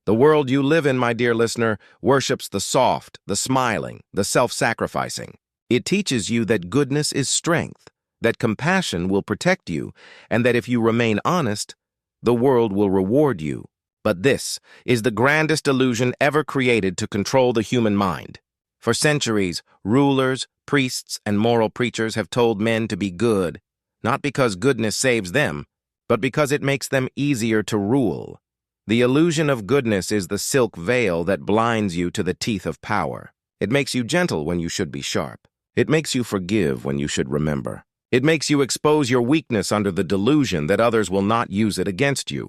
The world you live in, my dear listener, worships the soft, the smiling, the self-sacrificing. It teaches you that goodness is strength, that compassion will protect you, and that if you remain honest, the world will reward you. But this is the grandest illusion ever created to control the human mind. For centuries, rulers, priests, and moral preachers have told men to be good, not because goodness saves them, but because it makes them easier to rule. The illusion of goodness is the silk veil that blinds you to the teeth of power. It makes you gentle when you should be sharp. It makes you forgive when you should remember. It makes you expose your weakness under the delusion that others will not use it against you.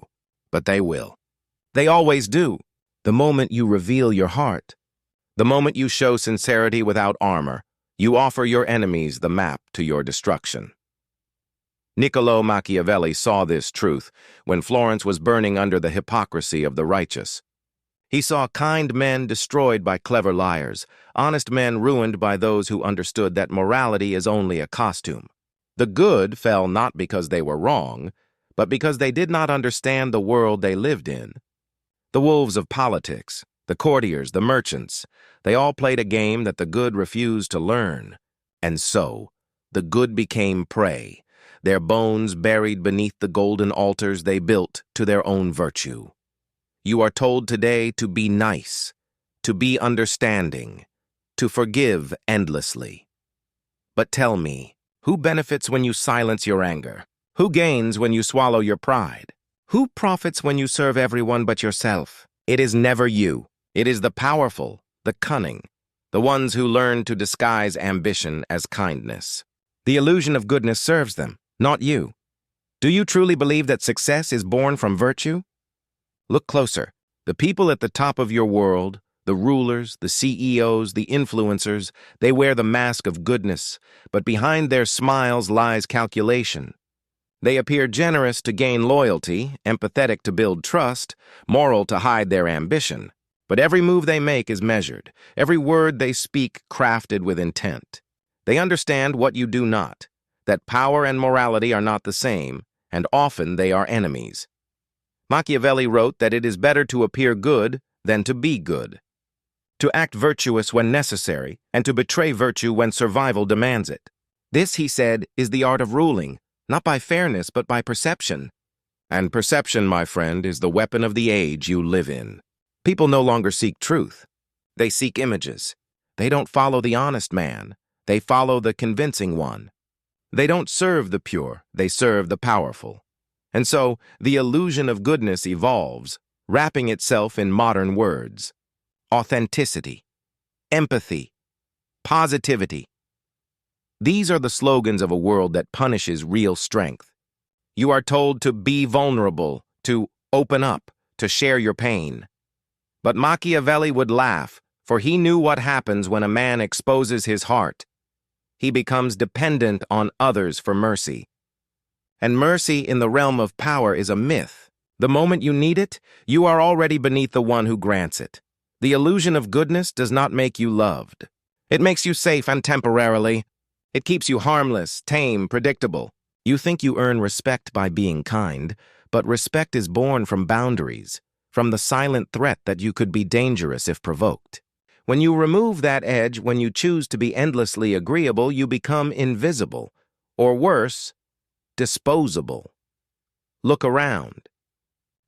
But they will. They always do. The moment you reveal your heart, the moment you show sincerity without armor, you offer your enemies the map to your destruction. Niccolo Machiavelli saw this truth when Florence was burning under the hypocrisy of the righteous. He saw kind men destroyed by clever liars, honest men ruined by those who understood that morality is only a costume. The good fell not because they were wrong, but because they did not understand the world they lived in. The wolves of politics, the courtiers, the merchants, they all played a game that the good refused to learn. And so, the good became prey, their bones buried beneath the golden altars they built to their own virtue. You are told today to be nice, to be understanding, to forgive endlessly. But tell me, who benefits when you silence your anger? Who gains when you swallow your pride? Who profits when you serve everyone but yourself? It is never you. It is the powerful, the cunning, the ones who learn to disguise ambition as kindness. The illusion of goodness serves them, not you. Do you truly believe that success is born from virtue? Look closer. The people at the top of your world, the rulers, the CEOs, the influencers, they wear the mask of goodness, but behind their smiles lies calculation. They appear generous to gain loyalty, empathetic to build trust, moral to hide their ambition. But every move they make is measured, every word they speak crafted with intent. They understand what you do not, that power and morality are not the same, and often they are enemies. Machiavelli wrote that it is better to appear good than to be good, to act virtuous when necessary, and to betray virtue when survival demands it. This, he said, is the art of ruling, not by fairness but by perception. And perception, my friend, is the weapon of the age you live in. People no longer seek truth. They seek images. They don't follow the honest man. They follow the convincing one. They don't serve the pure. They serve the powerful. And so, the illusion of goodness evolves, wrapping itself in modern words. Authenticity, empathy, positivity. These are the slogans of a world that punishes real strength. You are told to be vulnerable, to open up, to share your pain. But Machiavelli would laugh, for he knew what happens when a man exposes his heart. He becomes dependent on others for mercy. And mercy in the realm of power is a myth. The moment you need it, you are already beneath the one who grants it. The illusion of goodness does not make you loved. It makes you safe and temporarily. It keeps you harmless, tame, predictable. You think you earn respect by being kind, but respect is born from boundaries, from the silent threat that you could be dangerous if provoked. When you remove that edge, when you choose to be endlessly agreeable, you become invisible, or worse, disposable. Look around.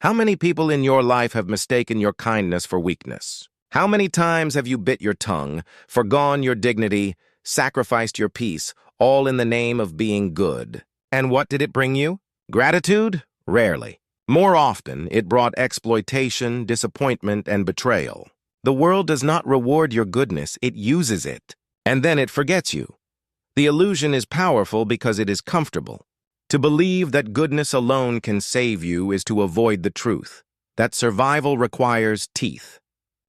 How many people in your life have mistaken your kindness for weakness? How many times have you bit your tongue, forgone your dignity, sacrificed your peace, all in the name of being good? And what did it bring you? Gratitude? Rarely. More often, it brought exploitation, disappointment, and betrayal. The world does not reward your goodness, it uses it. And then it forgets you. The illusion is powerful because it is comfortable. To believe that goodness alone can save you is to avoid the truth, that survival requires teeth.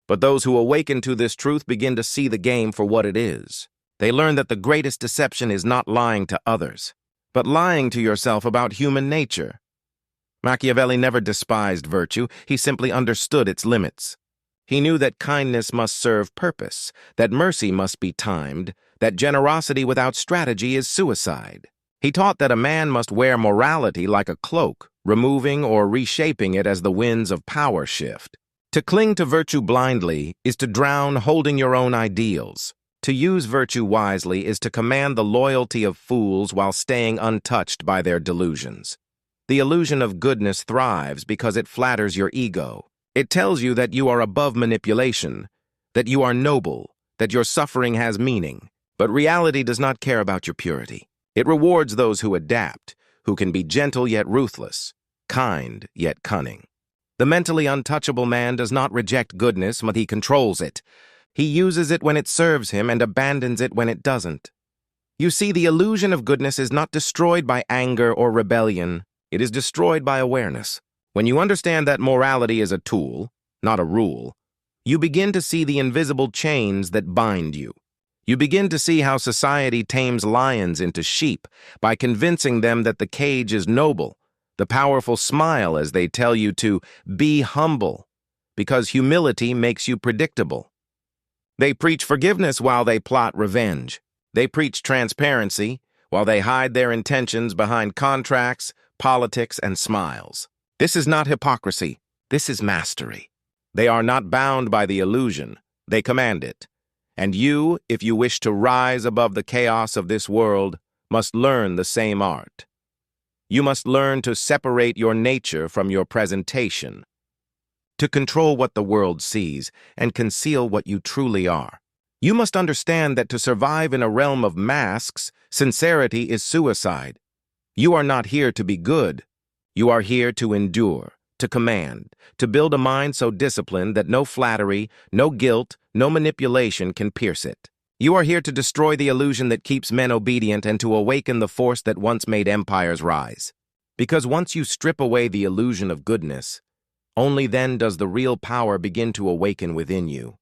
But those who awaken to this truth begin to see the game for what it is. They learn that the greatest deception is not lying to others, but lying to yourself about human nature. Machiavelli never despised virtue, he simply understood its limits. He knew that kindness must serve purpose, that mercy must be timed, that generosity without strategy is suicide. He taught that a man must wear morality like a cloak, removing or reshaping it as the winds of power shift. To cling to virtue blindly is to drown holding your own ideals. To use virtue wisely is to command the loyalty of fools while staying untouched by their delusions. The illusion of goodness thrives because it flatters your ego. It tells you that you are above manipulation, that you are noble, that your suffering has meaning. But reality does not care about your purity. It rewards those who adapt, who can be gentle yet ruthless, kind yet cunning. The mentally untouchable man does not reject goodness, but he controls it. He uses it when it serves him and abandons it when it doesn't. You see, the illusion of goodness is not destroyed by anger or rebellion. It is destroyed by awareness. When you understand that morality is a tool, not a rule, you begin to see the invisible chains that bind you. You begin to see how society tames lions into sheep by convincing them that the cage is noble, the powerful smile as they tell you to be humble, because humility makes you predictable. They preach forgiveness while they plot revenge. They preach transparency while they hide their intentions behind contracts, politics, and smiles. This is not hypocrisy. This is mastery. They are not bound by the illusion. They command it. And you, if you wish to rise above the chaos of this world, must learn the same art. You must learn to separate your nature from your presentation, to control what the world sees and conceal what you truly are. You must understand that to survive in a realm of masks, sincerity is suicide. You are not here to be good. You are here to endure, to command, to build a mind so disciplined that no flattery, no guilt, no manipulation can pierce it. You are here to destroy the illusion that keeps men obedient and to awaken the force that once made empires rise. Because once you strip away the illusion of goodness, only then does the real power begin to awaken within you.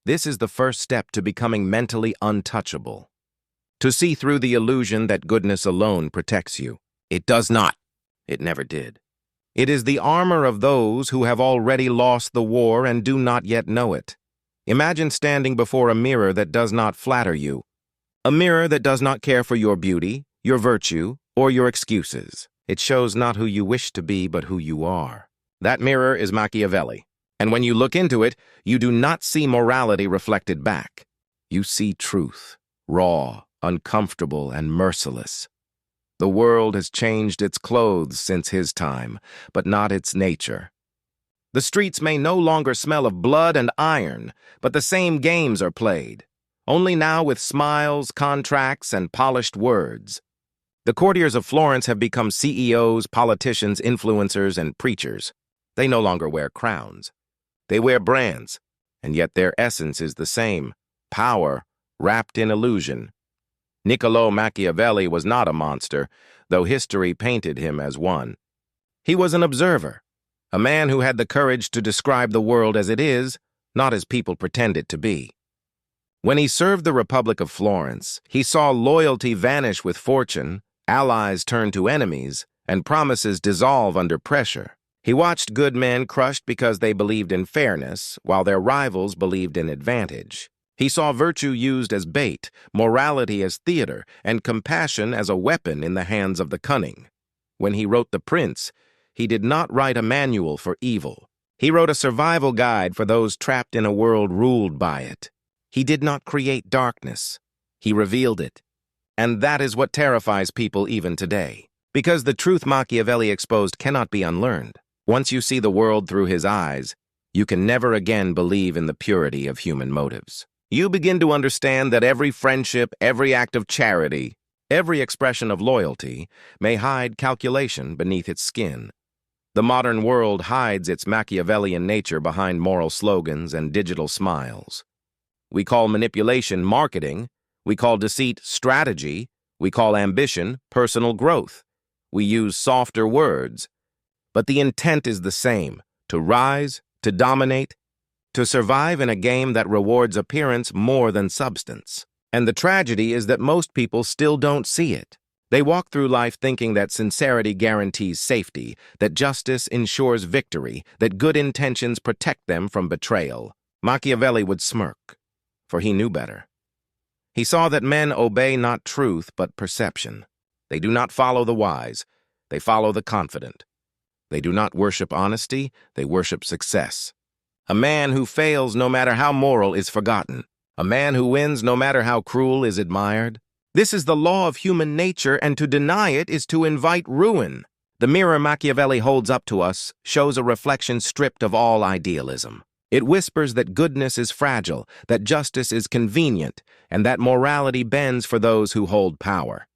This is the first step to becoming mentally untouchable. To see through the illusion that goodness alone protects you. It does not. It never did. It is the armor of those who have already lost the war and do not yet know it. Imagine standing before a mirror that does not flatter you. A mirror that does not care for your beauty, your virtue, or your excuses. It shows not who you wish to be, but who you are. That mirror is Machiavelli. And when you look into it, you do not see morality reflected back. You see truth, raw, uncomfortable, and merciless. The world has changed its clothes since his time, but not its nature. The streets may no longer smell of blood and iron, but the same games are played, only now with smiles, contracts, and polished words. The courtiers of Florence have become CEOs, politicians, influencers, and preachers. They no longer wear crowns. They wear brands, and yet their essence is the same: power wrapped in illusion. Niccolo Machiavelli was not a monster, though history painted him as one. He was an observer, a man who had the courage to describe the world as it is, not as people pretend it to be. When he served the Republic of Florence, he saw loyalty vanish with fortune, allies turn to enemies, and promises dissolve under pressure. He watched good men crushed because they believed in fairness, while their rivals believed in advantage. He saw virtue used as bait, morality as theater, and compassion as a weapon in the hands of the cunning. When he wrote The Prince, he did not write a manual for evil. He wrote a survival guide for those trapped in a world ruled by it. He did not create darkness. He revealed it. And that is what terrifies people even today. Because the truth Machiavelli exposed cannot be unlearned. Once you see the world through his eyes, you can never again believe in the purity of human motives. You begin to understand that every friendship, every act of charity, every expression of loyalty may hide calculation beneath its skin. The modern world hides its Machiavellian nature behind moral slogans and digital smiles. We call manipulation marketing. We call deceit strategy. We call ambition personal growth. We use softer words. But the intent is the same: to rise, to dominate, to survive in a game that rewards appearance more than substance. And the tragedy is that most people still don't see it. They walk through life thinking that sincerity guarantees safety, that justice ensures victory, that good intentions protect them from betrayal. Machiavelli would smirk, for he knew better. He saw that men obey not truth but perception. They do not follow the wise, they follow the confident. They do not worship honesty, they worship success. A man who fails no matter how moral is forgotten. A man who wins no matter how cruel is admired. This is the law of human nature, and to deny it is to invite ruin. The mirror Machiavelli holds up to us shows a reflection stripped of all idealism. It whispers that goodness is fragile, that justice is convenient, and that morality bends for those who hold power.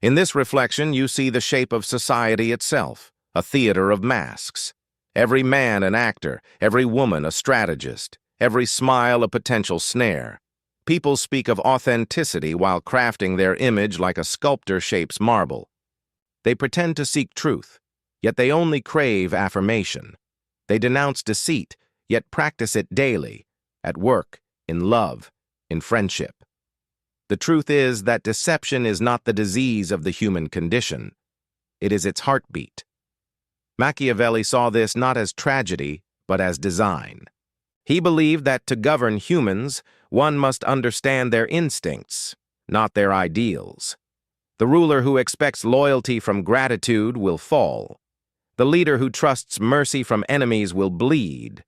In this reflection, you see the shape of society itself, a theater of masks. Every man an actor, every woman a strategist, every smile a potential snare. People speak of authenticity while crafting their image like a sculptor shapes marble. They pretend to seek truth, yet they only crave affirmation. They denounce deceit, yet practice it daily, at work, in love, in friendship. The truth is that deception is not the disease of the human condition. It is its heartbeat. Machiavelli saw this not as tragedy, but as design. He believed that to govern humans, one must understand their instincts, not their ideals. The ruler who expects loyalty from gratitude will fall. The leader who trusts mercy from enemies will bleed.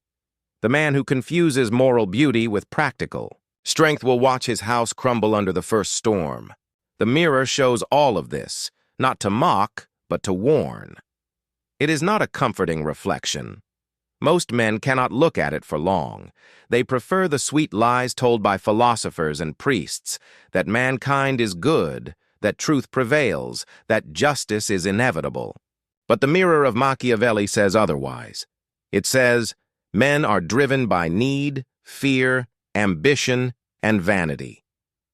The man who confuses moral beauty with practical strength will watch his house crumble under the first storm. The mirror shows all of this, not to mock, but to warn. It is not a comforting reflection. Most men cannot look at it for long. They prefer the sweet lies told by philosophers and priests, that mankind is good, that truth prevails, that justice is inevitable. But the mirror of Machiavelli says otherwise. It says, men are driven by need, fear, ambition, and vanity.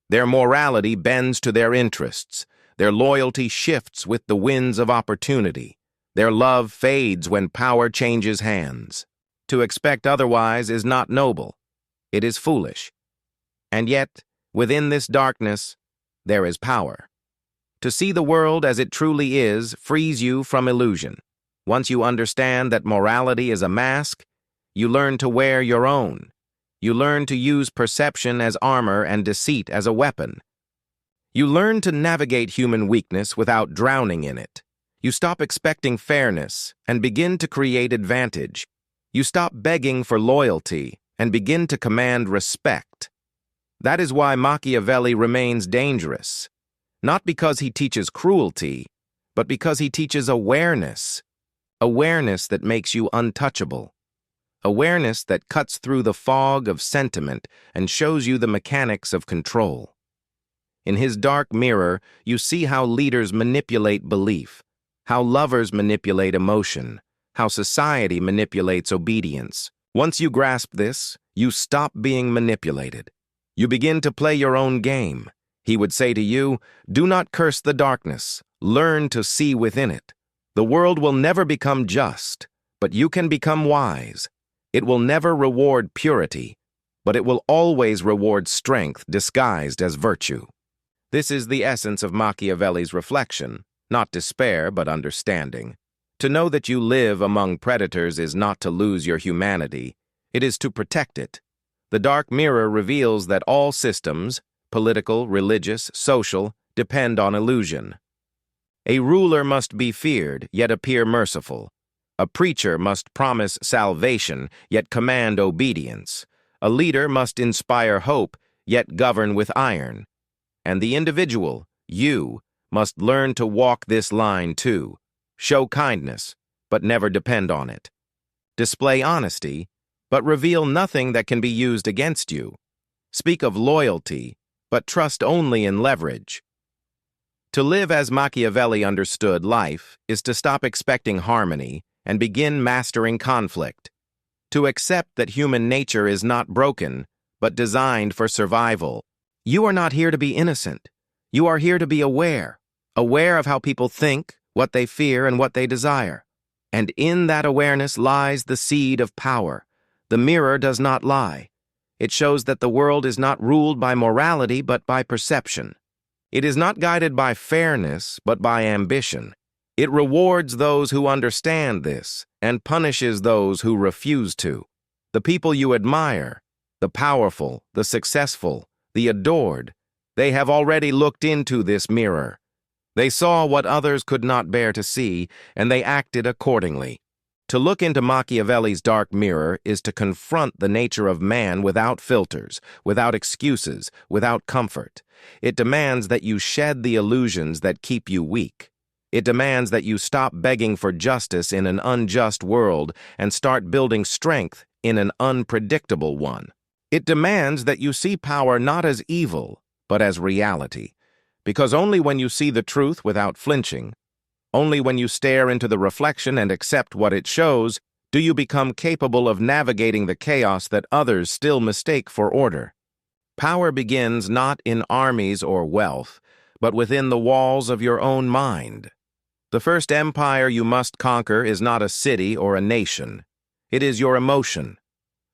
Their morality bends to their interests. Their loyalty shifts with the winds of opportunity. Their love fades when power changes hands. To expect otherwise is not noble. It is foolish. And yet, within this darkness, there is power. To see the world as it truly is frees you from illusion. Once you understand that morality is a mask, you learn to wear your own. You learn to use perception as armor and deceit as a weapon. You learn to navigate human weakness without drowning in it. You stop expecting fairness and begin to create advantage. You stop begging for loyalty and begin to command respect. That is why Machiavelli remains dangerous. Not because he teaches cruelty, but because he teaches awareness. Awareness that makes you untouchable. Awareness that cuts through the fog of sentiment and shows you the mechanics of control. In his dark mirror, you see how leaders manipulate belief, how lovers manipulate emotion, how society manipulates obedience. Once you grasp this, you stop being manipulated. You begin to play your own game. He would say to you, do not curse the darkness. Learn to see within it. The world will never become just, but you can become wise. It will never reward purity, but it will always reward strength disguised as virtue. This is the essence of Machiavelli's reflection, not despair but understanding. To know that you live among predators is not to lose your humanity, it is to protect it. The dark mirror reveals that all systems, political, religious, social, depend on illusion. A ruler must be feared, yet appear merciful. A preacher must promise salvation, yet command obedience. A leader must inspire hope, yet govern with iron. And the individual, you, must learn to walk this line too. Show kindness, but never depend on it. Display honesty, but reveal nothing that can be used against you. Speak of loyalty, but trust only in leverage. To live as Machiavelli understood life is to stop expecting harmony and begin mastering conflict. To accept that human nature is not broken, but designed for survival. You are not here to be innocent. You are here to be aware of how people think, what they fear, and what they desire. And in that awareness lies the seed of power. The mirror does not lie. It shows that the world is not ruled by morality, but by perception. It is not guided by fairness, but by ambition. It rewards those who understand this and punishes those who refuse to. The people you admire, the powerful, the successful, the adored, they have already looked into this mirror. They saw what others could not bear to see, and they acted accordingly. To look into Machiavelli's dark mirror is to confront the nature of man without filters, without excuses, without comfort. It demands that you shed the illusions that keep you weak. It demands that you stop begging for justice in an unjust world and start building strength in an unpredictable one. It demands that you see power not as evil, but as reality. Because only when you see the truth without flinching, only when you stare into the reflection and accept what it shows, do you become capable of navigating the chaos that others still mistake for order. Power begins not in armies or wealth, but within the walls of your own mind. The first empire you must conquer is not a city or a nation. It is your emotion.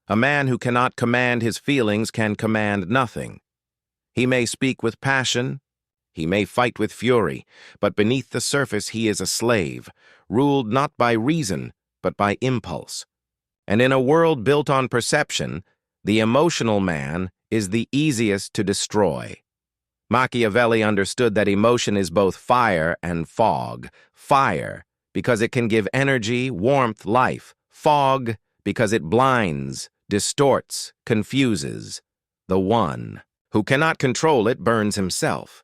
A man who cannot command his feelings can command nothing. He may speak with passion, he may fight with fury, but beneath the surface he is a slave, ruled not by reason, but by impulse. And in a world built on perception, the emotional man is the easiest to destroy. Machiavelli understood that emotion is both fire and fog. Fire, because it can give energy, warmth, life. Fog, because it blinds, distorts, confuses. The one who cannot control it burns himself.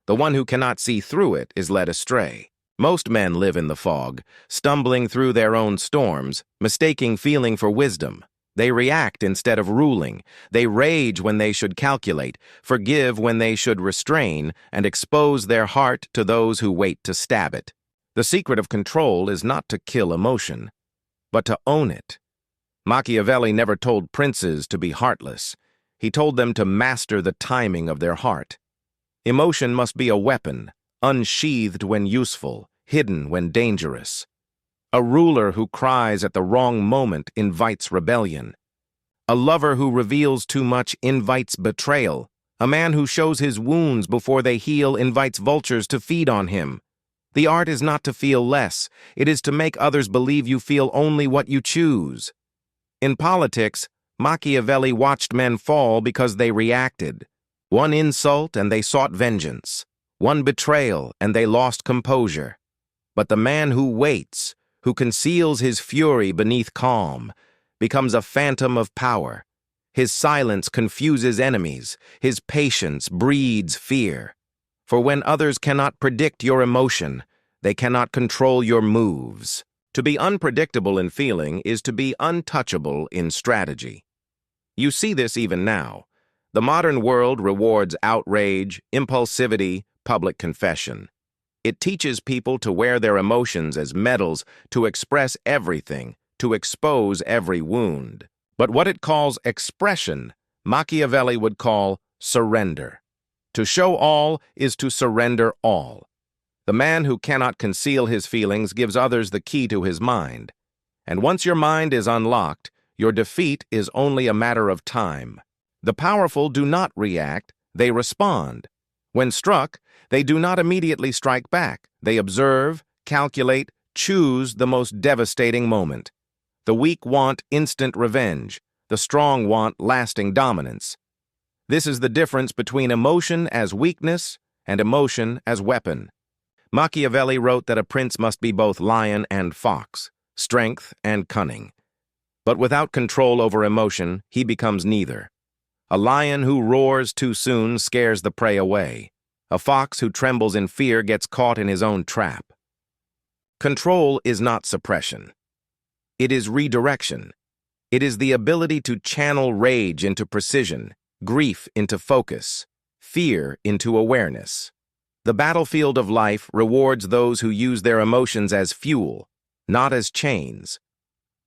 The one who cannot see through it is led astray. Most men live in the fog, stumbling through their own storms, mistaking feeling for wisdom. They react instead of ruling. They rage when they should calculate, forgive when they should restrain, and expose their heart to those who wait to stab it. The secret of control is not to kill emotion, but to own it. Machiavelli never told princes to be heartless. He told them to master the timing of their heart. Emotion must be a weapon, unsheathed when useful, hidden when dangerous. A ruler who cries at the wrong moment invites rebellion. A lover who reveals too much invites betrayal. A man who shows his wounds before they heal invites vultures to feed on him. The art is not to feel less. It is to make others believe you feel only what you choose. In politics, Machiavelli watched men fall because they reacted. One insult and they sought vengeance. One betrayal and they lost composure. But the man who waits, who conceals his fury beneath calm, becomes a phantom of power. His silence confuses enemies. His patience breeds fear. For when others cannot predict your emotion, they cannot control your moves. To be unpredictable in feeling is to be untouchable in strategy. You see this even now. The modern world rewards outrage, impulsivity, public confession. It teaches people to wear their emotions as medals, to express everything, to expose every wound. But what it calls expression, Machiavelli would call surrender. To show all is to surrender all. The man who cannot conceal his feelings gives others the key to his mind. And once your mind is unlocked, your defeat is only a matter of time. The powerful do not react, they respond. When struck, they do not immediately strike back. They observe, calculate, choose the most devastating moment. The weak want instant revenge. The strong want lasting dominance. This is the difference between emotion as weakness and emotion as weapon. Machiavelli wrote that a prince must be both lion and fox, strength and cunning. But without control over emotion, he becomes neither. A lion who roars too soon scares the prey away. A fox who trembles in fear gets caught in his own trap. Control is not suppression. It is redirection. It is the ability to channel rage into precision, grief into focus, fear into awareness. The battlefield of life rewards those who use their emotions as fuel, not as chains.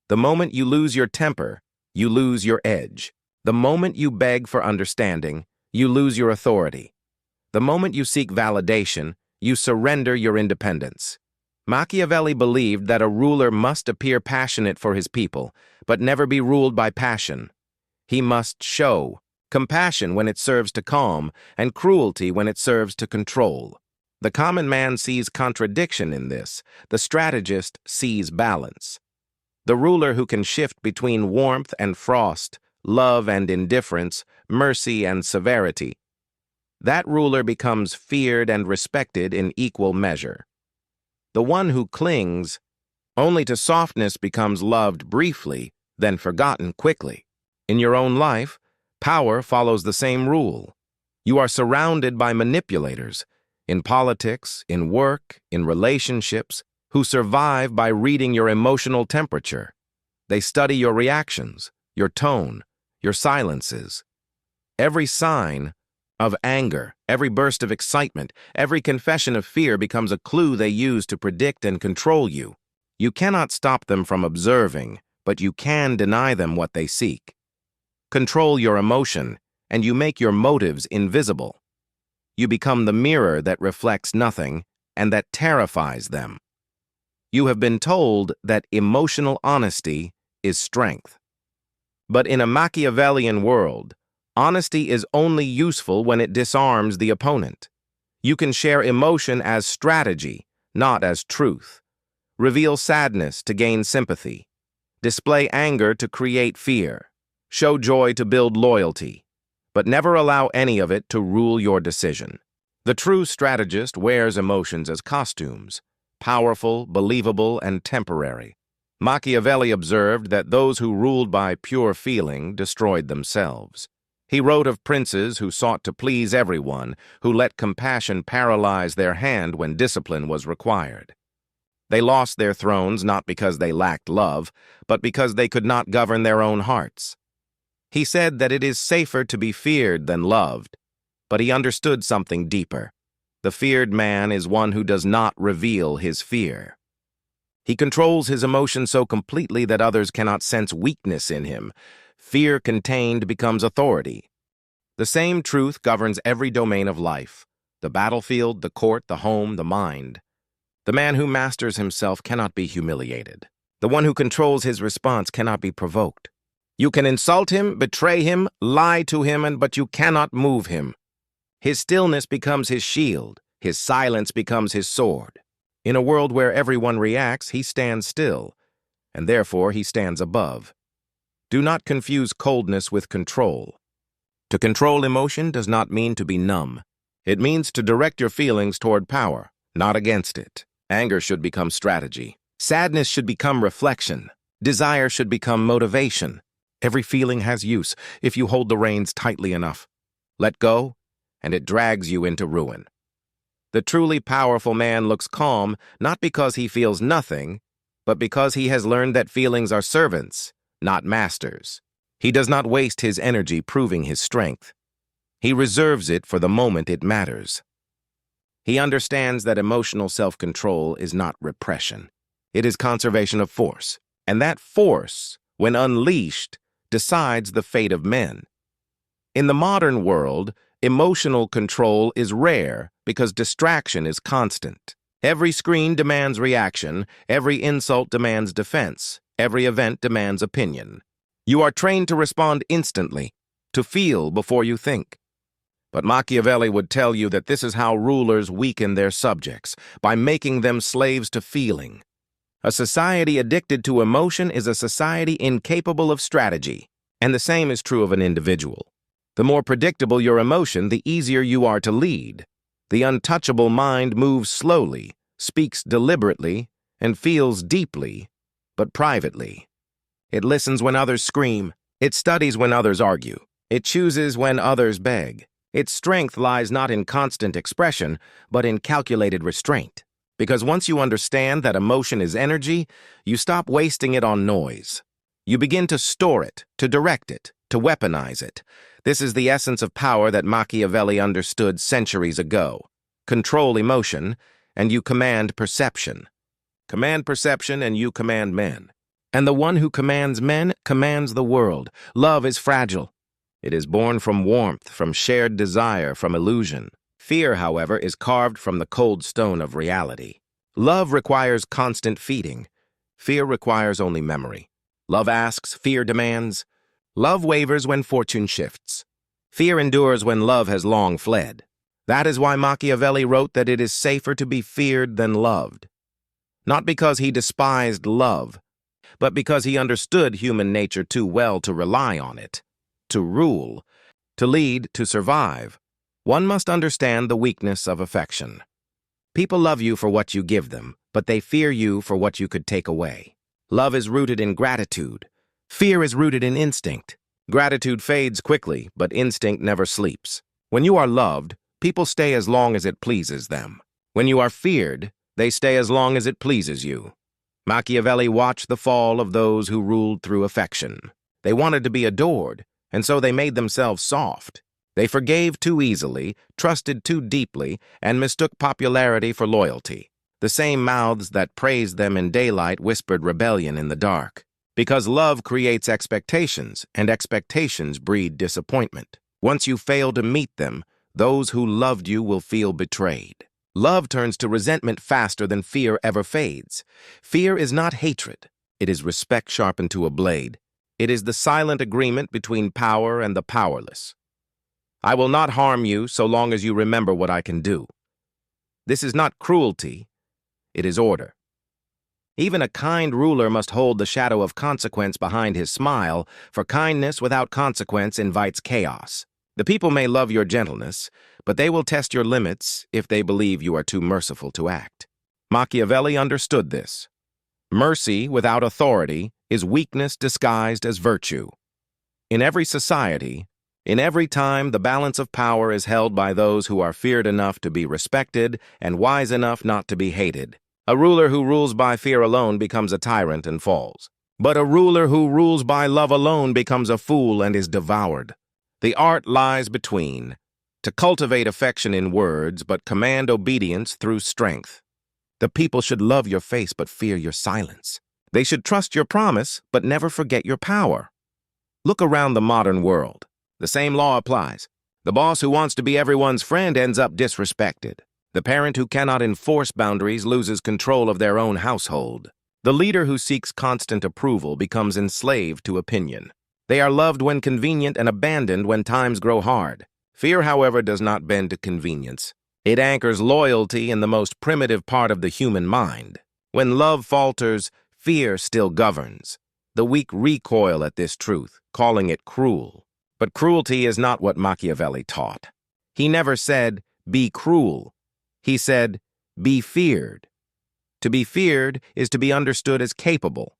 The moment you lose your temper, you lose your edge. The moment you beg for understanding, you lose your authority. The moment you seek validation, you surrender your independence. Machiavelli believed that a ruler must appear passionate for his people, but never be ruled by passion. He must show compassion when it serves to calm, and cruelty when it serves to control. The common man sees contradiction in this. The strategist sees balance. The ruler who can shift between warmth and frost, love and indifference, mercy and severity. That ruler becomes feared and respected in equal measure. The one who clings only to softness becomes loved briefly, then forgotten quickly. In your own life, power follows the same rule. You are surrounded by manipulators, in politics, in work, in relationships, who survive by reading your emotional temperature. They study your reactions, your tone, your silences. Every sign of anger, every burst of excitement, every confession of fear becomes a clue they use to predict and control you. You cannot stop them from observing, but you can deny them what they seek. Control your emotion, and you make your motives invisible. You become the mirror that reflects nothing and that terrifies them. You have been told that emotional honesty is strength. But in a Machiavellian world, honesty is only useful when it disarms the opponent. You can share emotion as strategy, not as truth. Reveal sadness to gain sympathy. Display anger to create fear. Show joy to build loyalty. But never allow any of it to rule your decision. The true strategist wears emotions as costumes, powerful, believable, and temporary. Machiavelli observed that those who ruled by pure feeling destroyed themselves. He wrote of princes who sought to please everyone, who let compassion paralyze their hand when discipline was required. They lost their thrones not because they lacked love, but because they could not govern their own hearts. He said that it is safer to be feared than loved, but he understood something deeper. The feared man is one who does not reveal his fear. He controls his emotions so completely that others cannot sense weakness in him. Fear contained becomes authority. The same truth governs every domain of life: the battlefield, the court, the home, the mind. The man who masters himself cannot be humiliated. The one who controls his response cannot be provoked. You can insult him, betray him, lie to him, but you cannot move him. His stillness becomes his shield. His silence becomes his sword. In a world where everyone reacts, he stands still, and therefore he stands above. Do not confuse coldness with control. To control emotion does not mean to be numb. It means to direct your feelings toward power, not against it. Anger should become strategy. Sadness should become reflection. Desire should become motivation. Every feeling has use if you hold the reins tightly enough. Let go, and it drags you into ruin. The truly powerful man looks calm not because he feels nothing, but because he has learned that feelings are servants, not masters. He does not waste his energy proving his strength. He reserves it for the moment it matters. He understands that emotional self-control is not repression. It is conservation of force, and that force, when unleashed, decides the fate of men. In the modern world, emotional control is rare because distraction is constant. Every screen demands reaction, every insult demands defense, every event demands opinion. You are trained to respond instantly, to feel before you think. But Machiavelli would tell you that this is how rulers weaken their subjects, by making them slaves to feeling. A society addicted to emotion is a society incapable of strategy, and the same is true of an individual. The more predictable your emotion, the easier you are to lead. The untouchable mind moves slowly, speaks deliberately, and feels deeply, but privately. It listens when others scream. It studies when others argue. It chooses when others beg. Its strength lies not in constant expression, but in calculated restraint. Because once you understand that emotion is energy, you stop wasting it on noise. You begin to store it, to direct it, to weaponize it. This is the essence of power that Machiavelli understood centuries ago. Control emotion, and you command perception. Command perception, and you command men. And the one who commands men commands the world. Love is fragile. It is born from warmth, from shared desire, from illusion. Fear, however, is carved from the cold stone of reality. Love requires constant feeding. Fear requires only memory. Love asks, fear demands. Love wavers when fortune shifts. Fear endures when love has long fled. That is why Machiavelli wrote that it is safer to be feared than loved. Not because he despised love, but because he understood human nature too well to rely on it. To rule, to lead, to survive, one must understand the weakness of affection. People love you for what you give them, but they fear you for what you could take away. Love is rooted in gratitude. Fear is rooted in instinct. Gratitude fades quickly, but instinct never sleeps. When you are loved, people stay as long as it pleases them. When you are feared, they stay as long as it pleases you. Machiavelli watched the fall of those who ruled through affection. They wanted to be adored, and so they made themselves soft. They forgave too easily, trusted too deeply, and mistook popularity for loyalty. The same mouths that praised them in daylight whispered rebellion in the dark. Because love creates expectations, and expectations breed disappointment. Once you fail to meet them, those who loved you will feel betrayed. Love turns to resentment faster than fear ever fades. Fear is not hatred. It is respect sharpened to a blade. It is the silent agreement between power and the powerless. I will not harm you so long as you remember what I can do. This is not cruelty. It is order. Even a kind ruler must hold the shadow of consequence behind his smile, for kindness without consequence invites chaos. The people may love your gentleness, but they will test your limits if they believe you are too merciful to act. Machiavelli understood this. Mercy without authority is weakness disguised as virtue. In every society, in every time, the balance of power is held by those who are feared enough to be respected and wise enough not to be hated. A ruler who rules by fear alone becomes a tyrant and falls. But a ruler who rules by love alone becomes a fool and is devoured. The art lies between, to cultivate affection in words, but command obedience through strength. The people should love your face but fear your silence. They should trust your promise but never forget your power. Look around the modern world. The same law applies. The boss who wants to be everyone's friend ends up disrespected. The parent who cannot enforce boundaries loses control of their own household. The leader who seeks constant approval becomes enslaved to opinion. They are loved when convenient and abandoned when times grow hard. Fear, however, does not bend to convenience. It anchors loyalty in the most primitive part of the human mind. When love falters, fear still governs. The weak recoil at this truth, calling it cruel. But cruelty is not what Machiavelli taught. He never said, "Be cruel." He said, "Be feared." To be feared is to be understood as capable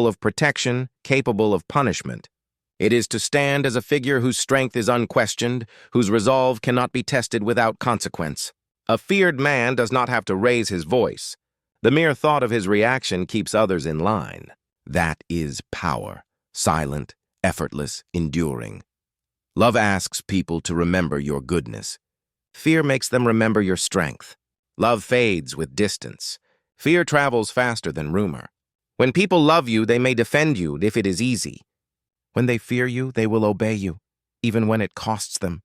of protection, capable of punishment. It is to stand as a figure whose strength is unquestioned, whose resolve cannot be tested without consequence. A feared man does not have to raise his voice. The mere thought of his reaction keeps others in line. That is power, silent, effortless, enduring. Love asks people to remember your goodness. Fear makes them remember your strength. Love fades with distance. Fear travels faster than rumor. When people love you, they may defend you if it is easy. When they fear you, they will obey you, even when it costs them.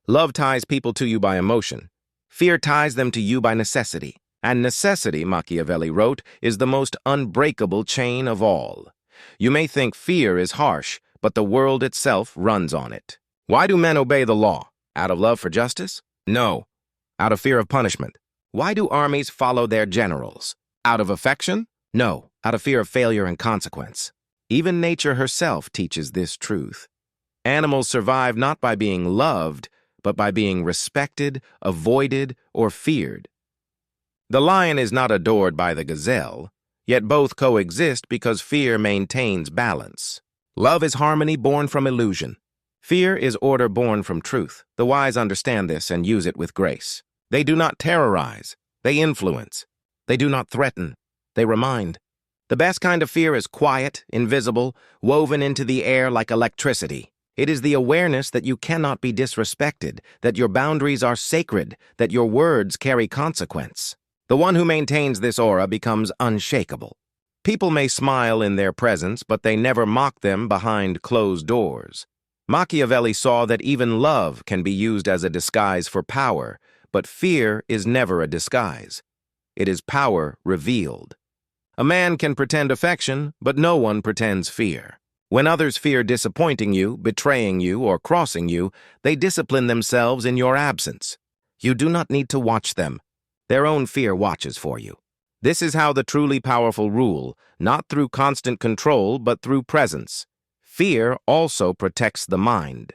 Love ties people to you by emotion. Fear ties them to you by necessity. And necessity, Machiavelli wrote, is the most unbreakable chain of all. You may think fear is harsh, but the world itself runs on it. Why do men obey the law? Out of love for justice? No. Out of fear of punishment. Why do armies follow their generals? Out of affection? No. Out of fear of failure and consequence. Even nature herself teaches this truth. Animals survive not by being loved, but by being respected, avoided, or feared. The lion is not adored by the gazelle, yet both coexist because fear maintains balance. Love is harmony born from illusion. Fear is order born from truth. The wise understand this and use it with grace. They do not terrorize. They influence. They do not threaten. They remind. The best kind of fear is quiet, invisible, woven into the air like electricity. It is the awareness that you cannot be disrespected, that your boundaries are sacred, that your words carry consequence. The one who maintains this aura becomes unshakable. People may smile in their presence, but they never mock them behind closed doors. Machiavelli saw that even love can be used as a disguise for power, but fear is never a disguise. It is power revealed. A man can pretend affection, but no one pretends fear. When others fear disappointing you, betraying you, or crossing you, they discipline themselves in your absence. You do not need to watch them. Their own fear watches for you. This is how the truly powerful rule, not through constant control, but through presence. Fear also protects the mind.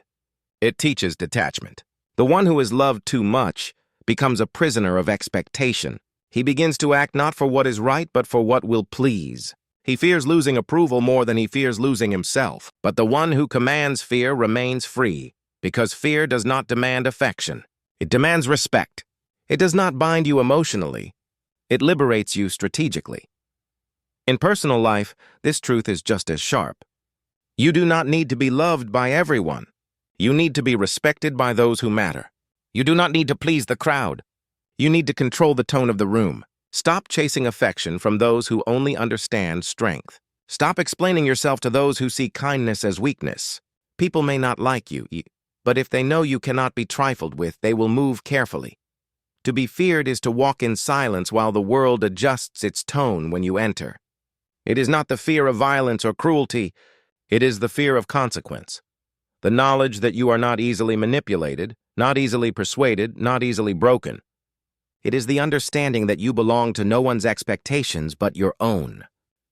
It teaches detachment. The one who is loved too much becomes a prisoner of expectation. He begins to act not for what is right, but for what will please. He fears losing approval more than he fears losing himself. But the one who commands fear remains free, because fear does not demand affection. It demands respect. It does not bind you emotionally. It liberates you strategically. In personal life, this truth is just as sharp. You do not need to be loved by everyone. You need to be respected by those who matter. You do not need to please the crowd. You need to control the tone of the room. Stop chasing affection from those who only understand strength. Stop explaining yourself to those who see kindness as weakness. People may not like you, but if they know you cannot be trifled with, they will move carefully. To be feared is to walk in silence while the world adjusts its tone when you enter. It is not the fear of violence or cruelty, it is the fear of consequence. The knowledge that you are not easily manipulated, not easily persuaded, not easily broken. It is the understanding that you belong to no one's expectations but your own.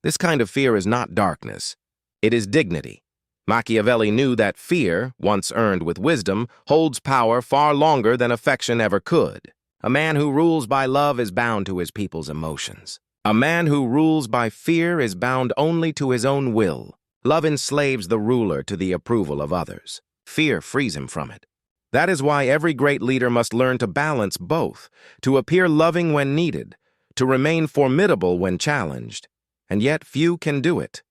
This kind of fear is not darkness. It is dignity. Machiavelli knew that fear, once earned with wisdom, holds power far longer than affection ever could. A man who rules by love is bound to his people's emotions. A man who rules by fear is bound only to his own will. Love enslaves the ruler to the approval of others. Fear frees him from it. That is why every great leader must learn to balance both, to appear loving when needed, to remain formidable when challenged, and yet few can do it.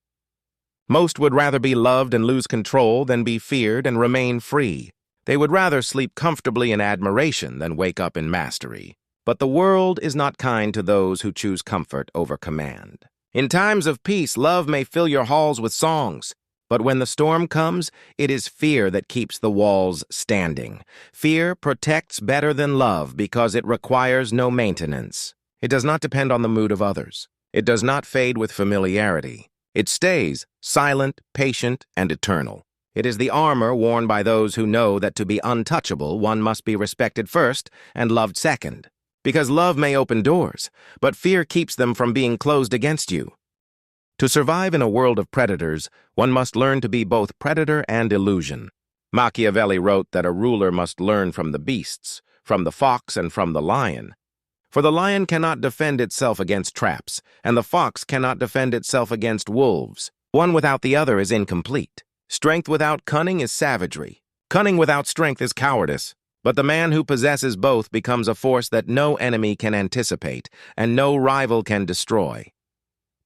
Most would rather be loved and lose control than be feared and remain free. They would rather sleep comfortably in admiration than wake up in mastery. But the world is not kind to those who choose comfort over command. In times of peace, love may fill your halls with songs. But when the storm comes, it is fear that keeps the walls standing. Fear protects better than love because it requires no maintenance. It does not depend on the mood of others. It does not fade with familiarity. It stays silent, patient, and eternal. It is the armor worn by those who know that to be untouchable, one must be respected first and loved second. Because love may open doors, but fear keeps them from being closed against you. To survive in a world of predators, one must learn to be both predator and illusion. Machiavelli wrote that a ruler must learn from the beasts, from the fox and from the lion. For the lion cannot defend itself against traps, and the fox cannot defend itself against wolves. One without the other is incomplete. Strength without cunning is savagery. Cunning without strength is cowardice. But the man who possesses both becomes a force that no enemy can anticipate, and no rival can destroy.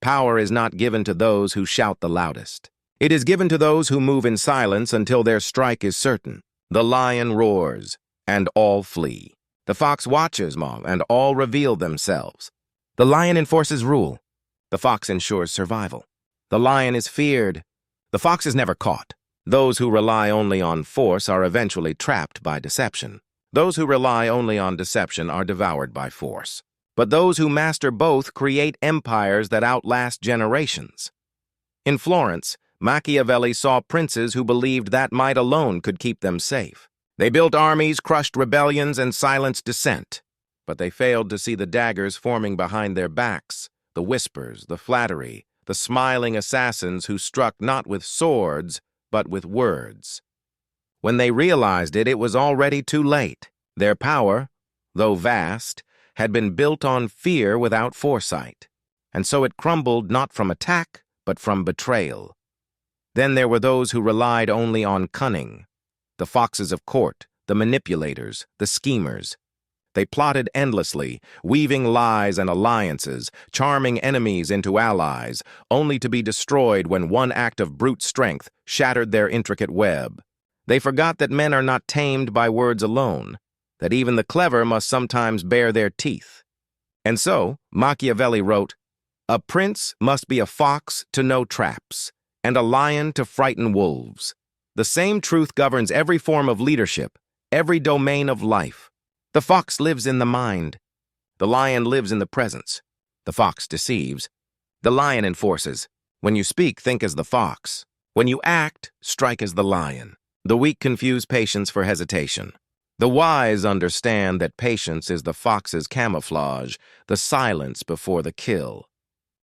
Power is not given to those who shout the loudest. It is given to those who move in silence until their strike is certain. The lion roars, and all flee. The fox watches, and all reveal themselves. The lion enforces rule. The fox ensures survival. The lion is feared. The fox is never caught. Those who rely only on force are eventually trapped by deception. Those who rely only on deception are devoured by force. But those who master both create empires that outlast generations. In Florence, Machiavelli saw princes who believed that might alone could keep them safe. They built armies, crushed rebellions, and silenced dissent. But they failed to see the daggers forming behind their backs, the whispers, the flattery, the smiling assassins who struck not with swords, but with words. When they realized it, it was already too late. Their power, though vast, had been built on fear without foresight, and so it crumbled not from attack, but from betrayal. Then there were those who relied only on cunning, the foxes of court, the manipulators, the schemers. They plotted endlessly, weaving lies and alliances, charming enemies into allies, only to be destroyed when one act of brute strength shattered their intricate web. They forgot that men are not tamed by words alone, that even the clever must sometimes bare their teeth. And so, Machiavelli wrote, "A prince must be a fox to know traps, and a lion to frighten wolves." The same truth governs every form of leadership, every domain of life. The fox lives in the mind. The lion lives in the presence. The fox deceives. The lion enforces. When you speak, think as the fox. When you act, strike as the lion. The weak confuse patience for hesitation. The wise understand that patience is the fox's camouflage, the silence before the kill.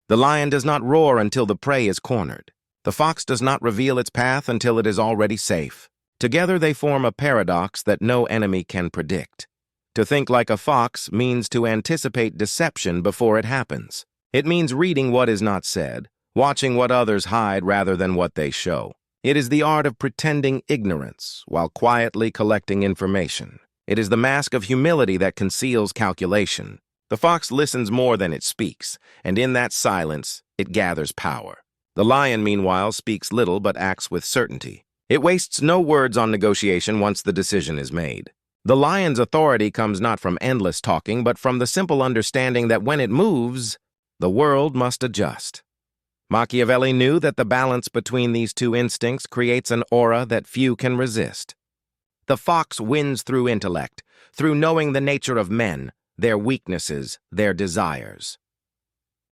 The lion does not roar until the prey is cornered. The fox does not reveal its path until it is already safe. Together they form a paradox that no enemy can predict. To think like a fox means to anticipate deception before it happens. It means reading what is not said, watching what others hide rather than what they show. It is the art of pretending ignorance while quietly collecting information. It is the mask of humility that conceals calculation. The fox listens more than it speaks, and in that silence, it gathers power. The lion, meanwhile, speaks little but acts with certainty. It wastes no words on negotiation once the decision is made. The lion's authority comes not from endless talking, but from the simple understanding that when it moves, the world must adjust. Machiavelli knew that the balance between these two instincts creates an aura that few can resist. The fox wins through intellect, through knowing the nature of men, their weaknesses, their desires.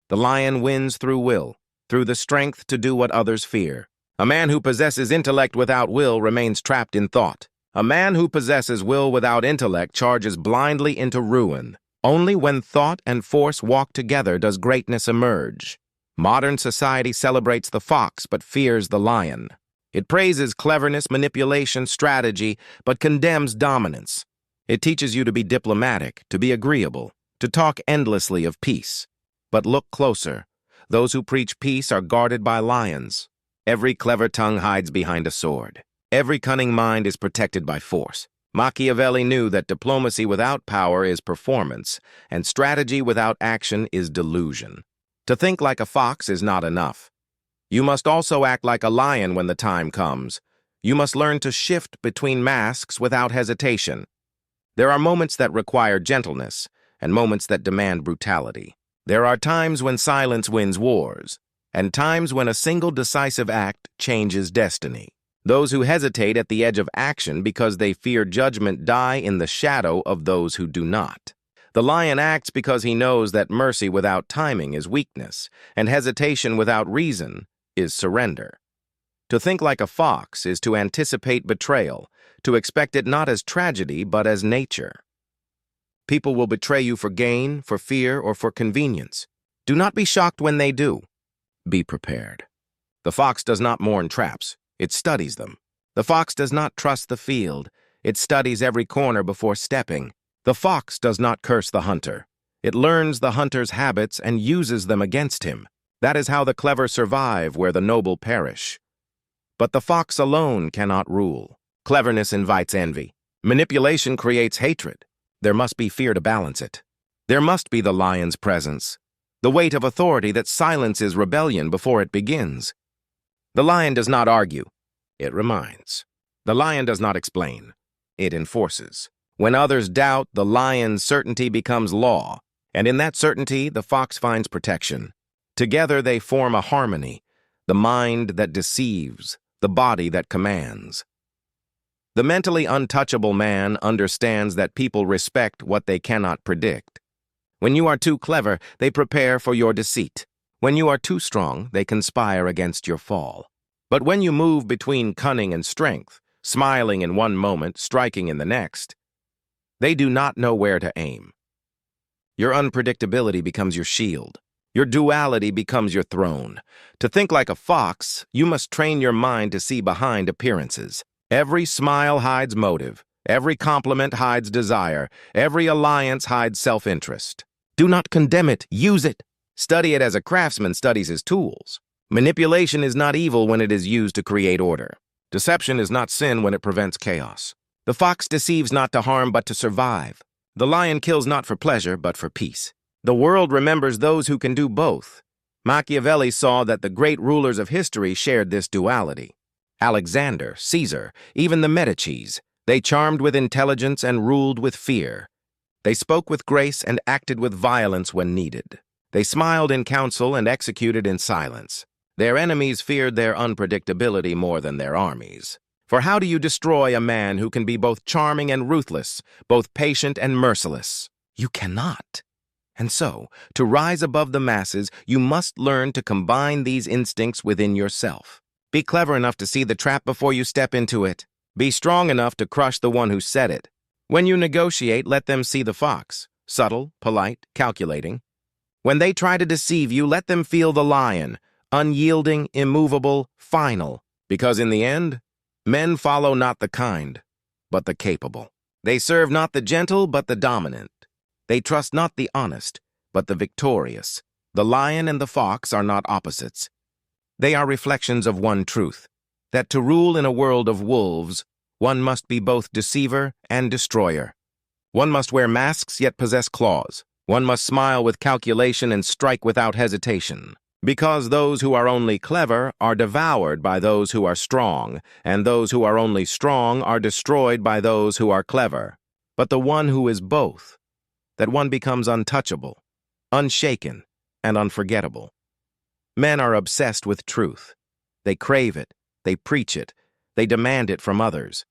The lion wins through will, through the strength to do what others fear. A man who possesses intellect without will remains trapped in thought. A man who possesses will without intellect charges blindly into ruin. Only when thought and force walk together does greatness emerge. Modern society celebrates the fox but fears the lion. It praises cleverness, manipulation, strategy, but condemns dominance. It teaches you to be diplomatic, to be agreeable, to talk endlessly of peace. But look closer. Those who preach peace are guarded by lions. Every clever tongue hides behind a sword. Every cunning mind is protected by force. Machiavelli knew that diplomacy without power is performance, and strategy without action is delusion. To think like a fox is not enough. You must also act like a lion when the time comes. You must learn to shift between masks without hesitation. There are moments that require gentleness, and moments that demand brutality. There are times when silence wins wars, and times when a single decisive act changes destiny. Those who hesitate at the edge of action because they fear judgment die in the shadow of those who do not. The lion acts because he knows that mercy without timing is weakness, and hesitation without reason is surrender. To think like a fox is to anticipate betrayal, to expect it not as tragedy but as nature. People will betray you for gain, for fear, or for convenience. Do not be shocked when they do. Be prepared. The fox does not mourn traps, it studies them. The fox does not trust the field, it studies every corner before stepping. The fox does not curse the hunter. It learns the hunter's habits and uses them against him. That is how the clever survive where the noble perish. But the fox alone cannot rule. Cleverness invites envy. Manipulation creates hatred. There must be fear to balance it. There must be the lion's presence, the weight of authority that silences rebellion before it begins. The lion does not argue. It reminds. The lion does not explain. It enforces. When others doubt, the lion's certainty becomes law, and in that certainty, the fox finds protection. Together they form a harmony, the mind that deceives, the body that commands. The mentally untouchable man understands that people respect what they cannot predict. When you are too clever, they prepare for your deceit. When you are too strong, they conspire against your fall. But when you move between cunning and strength, smiling in one moment, striking in the next, they do not know where to aim. Your unpredictability becomes your shield. Your duality becomes your throne. To think like a fox, you must train your mind to see behind appearances. Every smile hides motive. Every compliment hides desire. Every alliance hides self-interest. Do not condemn it. Use it. Study it as a craftsman studies his tools. Manipulation is not evil when it is used to create order. Deception is not sin when it prevents chaos. The fox deceives not to harm but to survive. The lion kills not for pleasure but for peace. The world remembers those who can do both. Machiavelli saw that the great rulers of history shared this duality. Alexander, Caesar, even the Medicis, they charmed with intelligence and ruled with fear. They spoke with grace and acted with violence when needed. They smiled in council and executed in silence. Their enemies feared their unpredictability more than their armies. For how do you destroy a man who can be both charming and ruthless, both patient and merciless? You cannot. And so, to rise above the masses, you must learn to combine these instincts within yourself. Be clever enough to see the trap before you step into it. Be strong enough to crush the one who set it. When you negotiate, let them see the fox, subtle, polite, calculating. When they try to deceive you, let them feel the lion, unyielding, immovable, final. Because in the end, men follow not the kind, but the capable. They serve not the gentle, but the dominant. They trust not the honest, but the victorious. The lion and the fox are not opposites. They are reflections of one truth, that to rule in a world of wolves, one must be both deceiver and destroyer. One must wear masks yet possess claws. One must smile with calculation and strike without hesitation. Because those who are only clever are devoured by those who are strong, and those who are only strong are destroyed by those who are clever. But the one who is both, that one becomes untouchable, unshaken, and unforgettable. Men are obsessed with truth. They crave it, they preach it, they demand it from others.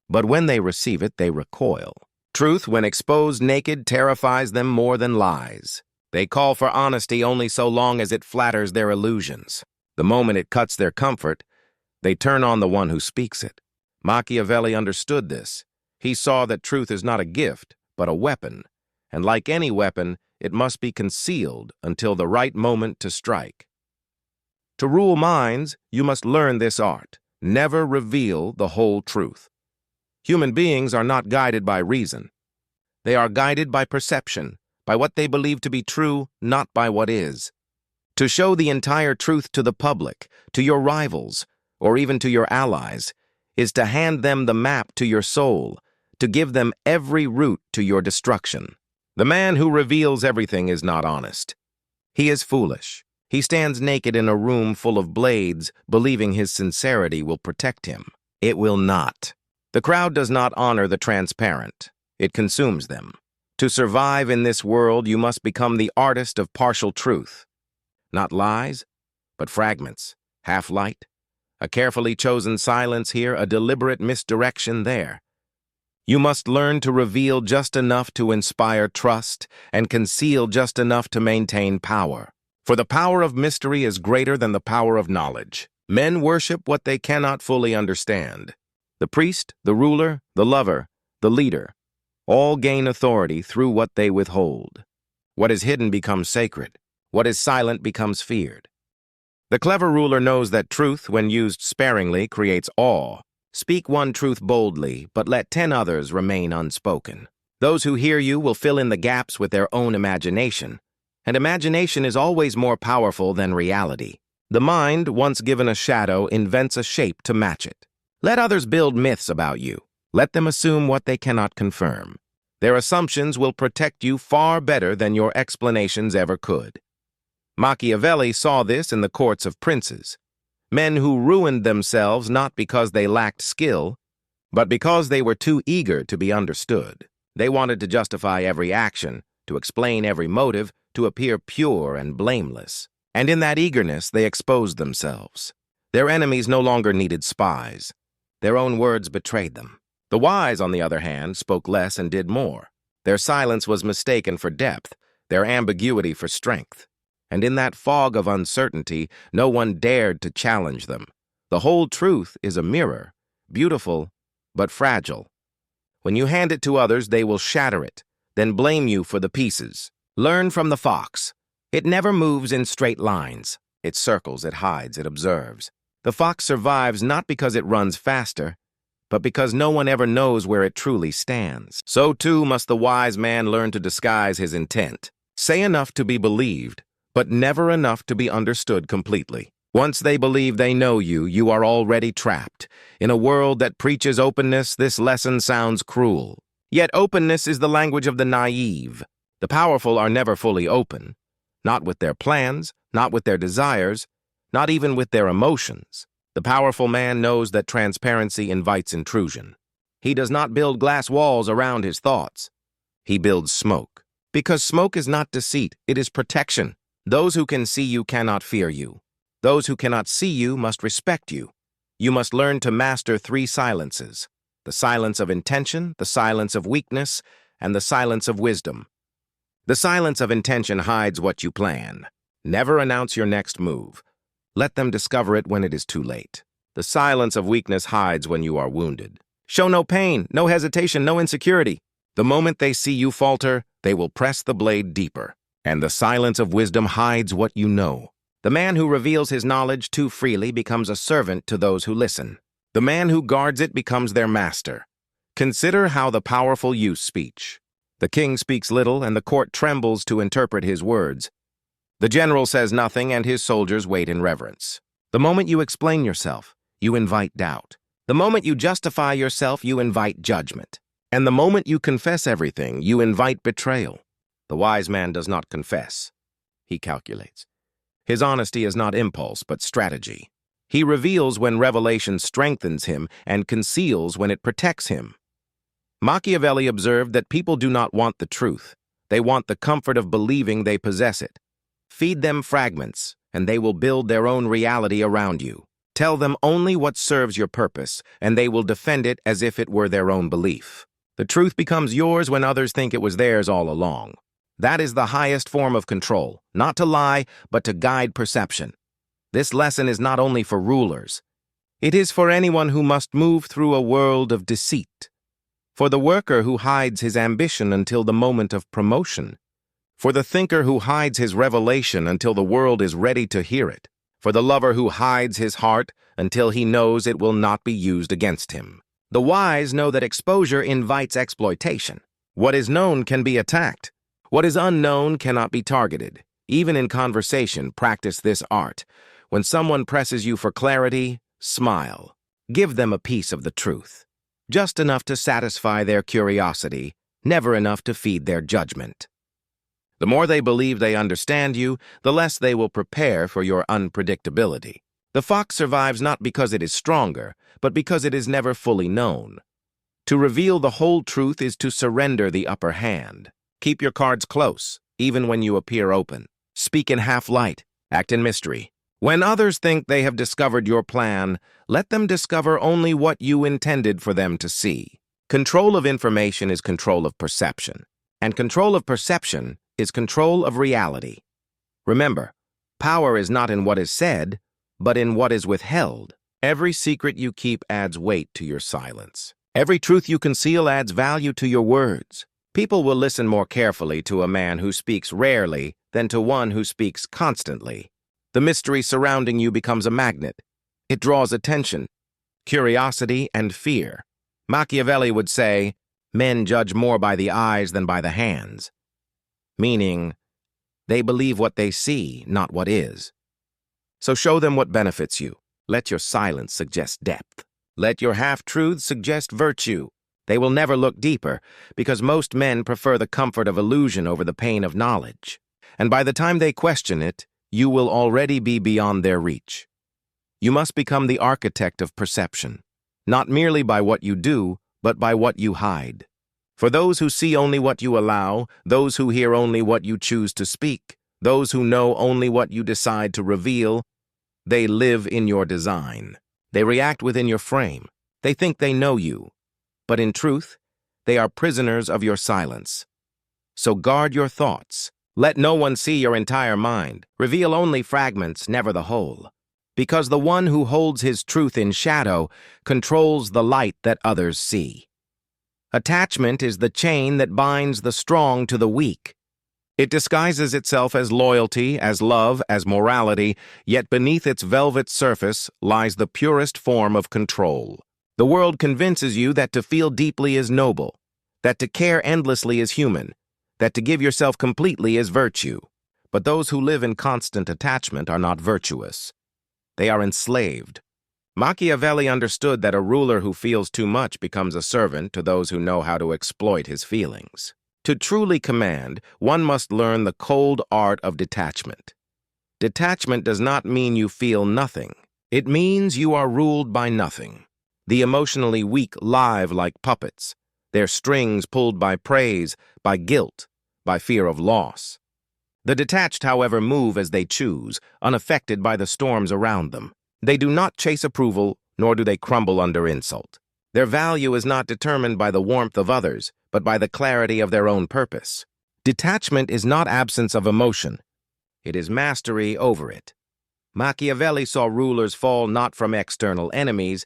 But when they receive it, they recoil. Truth, when exposed naked, terrifies them more than lies. They call for honesty only so long as it flatters their illusions. The moment it cuts their comfort, they turn on the one who speaks it. Machiavelli understood this. He saw that truth is not a gift, but a weapon, and like any weapon, it must be concealed until the right moment to strike. To rule minds, you must learn this art. Never reveal the whole truth. Human beings are not guided by reason. They are guided by perception, by what they believe to be true, not by what is. To show the entire truth to the public, to your rivals, or even to your allies, is to hand them the map to your soul, to give them every route to your destruction. The man who reveals everything is not honest. He is foolish. He stands naked in a room full of blades, believing his sincerity will protect him. It will not. The crowd does not honor the transparent. It consumes them. To survive in this world, you must become the artist of partial truth. Not lies, but fragments, half light, a carefully chosen silence here, a deliberate misdirection there. You must learn to reveal just enough to inspire trust and conceal just enough to maintain power. For the power of mystery is greater than the power of knowledge. Men worship what they cannot fully understand. The priest, the ruler, the lover, the leader, all gain authority through what they withhold. What is hidden becomes sacred. What is silent becomes feared. The clever ruler knows that truth, when used sparingly, creates awe. Speak one truth boldly, but let 10 others remain unspoken. Those who hear you will fill in the gaps with their own imagination, and imagination is always more powerful than reality. The mind, once given a shadow, invents a shape to match it. Let others build myths about you. Let them assume what they cannot confirm. Their assumptions will protect you far better than your explanations ever could. Machiavelli saw this in the courts of princes. Men who ruined themselves not because they lacked skill, but because they were too eager to be understood. They wanted to justify every action, to explain every motive, to appear pure and blameless. And in that eagerness, they exposed themselves. Their enemies no longer needed spies. Their own words betrayed them. The wise, on the other hand, spoke less and did more. Their silence was mistaken for depth, their ambiguity for strength. And in that fog of uncertainty, no one dared to challenge them. The whole truth is a mirror, beautiful, but fragile. When you hand it to others, they will shatter it, then blame you for the pieces. Learn from the fox. It never moves in straight lines. It circles, it hides, it observes. The fox survives not because it runs faster, but because no one ever knows where it truly stands. So too must the wise man learn to disguise his intent. Say enough to be believed, but never enough to be understood completely. Once they believe they know you, you are already trapped. In a world that preaches openness, this lesson sounds cruel. Yet openness is the language of the naïve. The powerful are never fully open, not with their plans, not with their desires, not even with their emotions. The powerful man knows that transparency invites intrusion. He does not build glass walls around his thoughts. He builds smoke. Because smoke is not deceit, it is protection. Those who can see you cannot fear you. Those who cannot see you must respect you. You must learn to master 3 silences: the silence of intention, the silence of weakness, and the silence of wisdom. The silence of intention hides what you plan. Never announce your next move. Let them discover it when it is too late. The silence of weakness hides when you are wounded. Show no pain, no hesitation, no insecurity. The moment they see you falter, they will press the blade deeper. And the silence of wisdom hides what you know. The man who reveals his knowledge too freely becomes a servant to those who listen. The man who guards it becomes their master. Consider how the powerful use speech. The king speaks little, and the court trembles to interpret his words. The general says nothing, and his soldiers wait in reverence. The moment you explain yourself, you invite doubt. The moment you justify yourself, you invite judgment. And the moment you confess everything, you invite betrayal. The wise man does not confess. He calculates. His honesty is not impulse, but strategy. He reveals when revelation strengthens him and conceals when it protects him. Machiavelli observed that people do not want the truth. They want the comfort of believing they possess it. Feed them fragments, and they will build their own reality around you. Tell them only what serves your purpose, and they will defend it as if it were their own belief. The truth becomes yours when others think it was theirs all along. That is the highest form of control, not to lie, but to guide perception. This lesson is not only for rulers. It is for anyone who must move through a world of deceit. For the worker who hides his ambition until the moment of promotion. For the thinker who hides his revelation until the world is ready to hear it. For the lover who hides his heart until he knows it will not be used against him. The wise know that exposure invites exploitation. What is known can be attacked. What is unknown cannot be targeted. Even in conversation, practice this art. When someone presses you for clarity, smile. Give them a piece of the truth. Just enough to satisfy their curiosity, never enough to feed their judgment. The more they believe they understand you, the less they will prepare for your unpredictability. The fox survives not because it is stronger, but because it is never fully known. To reveal the whole truth is to surrender the upper hand. Keep your cards close, even when you appear open. Speak in half-light, act in mystery. When others think they have discovered your plan, let them discover only what you intended for them to see. Control of information is control of perception, and control of perception is control of reality. Remember, power is not in what is said, but in what is withheld. Every secret you keep adds weight to your silence. Every truth you conceal adds value to your words. People will listen more carefully to a man who speaks rarely than to one who speaks constantly. The mystery surrounding you becomes a magnet. It draws attention, curiosity, and fear. Machiavelli would say, men judge more by the eyes than by the hands. Meaning, they believe what they see, not what is. So show them what benefits you. Let your silence suggest depth. Let your half-truths suggest virtue. They will never look deeper, because most men prefer the comfort of illusion over the pain of knowledge. And by the time they question it, you will already be beyond their reach. You must become the architect of perception, not merely by what you do, but by what you hide. For those who see only what you allow, those who hear only what you choose to speak, those who know only what you decide to reveal, they live in your design. They react within your frame. They think they know you. But in truth, they are prisoners of your silence. So guard your thoughts. Let no one see your entire mind. Reveal only fragments, never the whole. Because the one who holds his truth in shadow controls the light that others see. Attachment is the chain that binds the strong to the weak. It disguises itself as loyalty, as love, as morality, yet beneath its velvet surface lies the purest form of control. The world convinces you that to feel deeply is noble, that to care endlessly is human, that to give yourself completely is virtue. But those who live in constant attachment are not virtuous. They are enslaved. Machiavelli understood that a ruler who feels too much becomes a servant to those who know how to exploit his feelings. To truly command, one must learn the cold art of detachment. Detachment does not mean you feel nothing. It means you are ruled by nothing. The emotionally weak live like puppets, their strings pulled by praise, by guilt, by fear of loss. The detached, however, move as they choose, unaffected by the storms around them. They do not chase approval, nor do they crumble under insult. Their value is not determined by the warmth of others, but by the clarity of their own purpose. Detachment is not absence of emotion. It is mastery over it. Machiavelli saw rulers fall not from external enemies,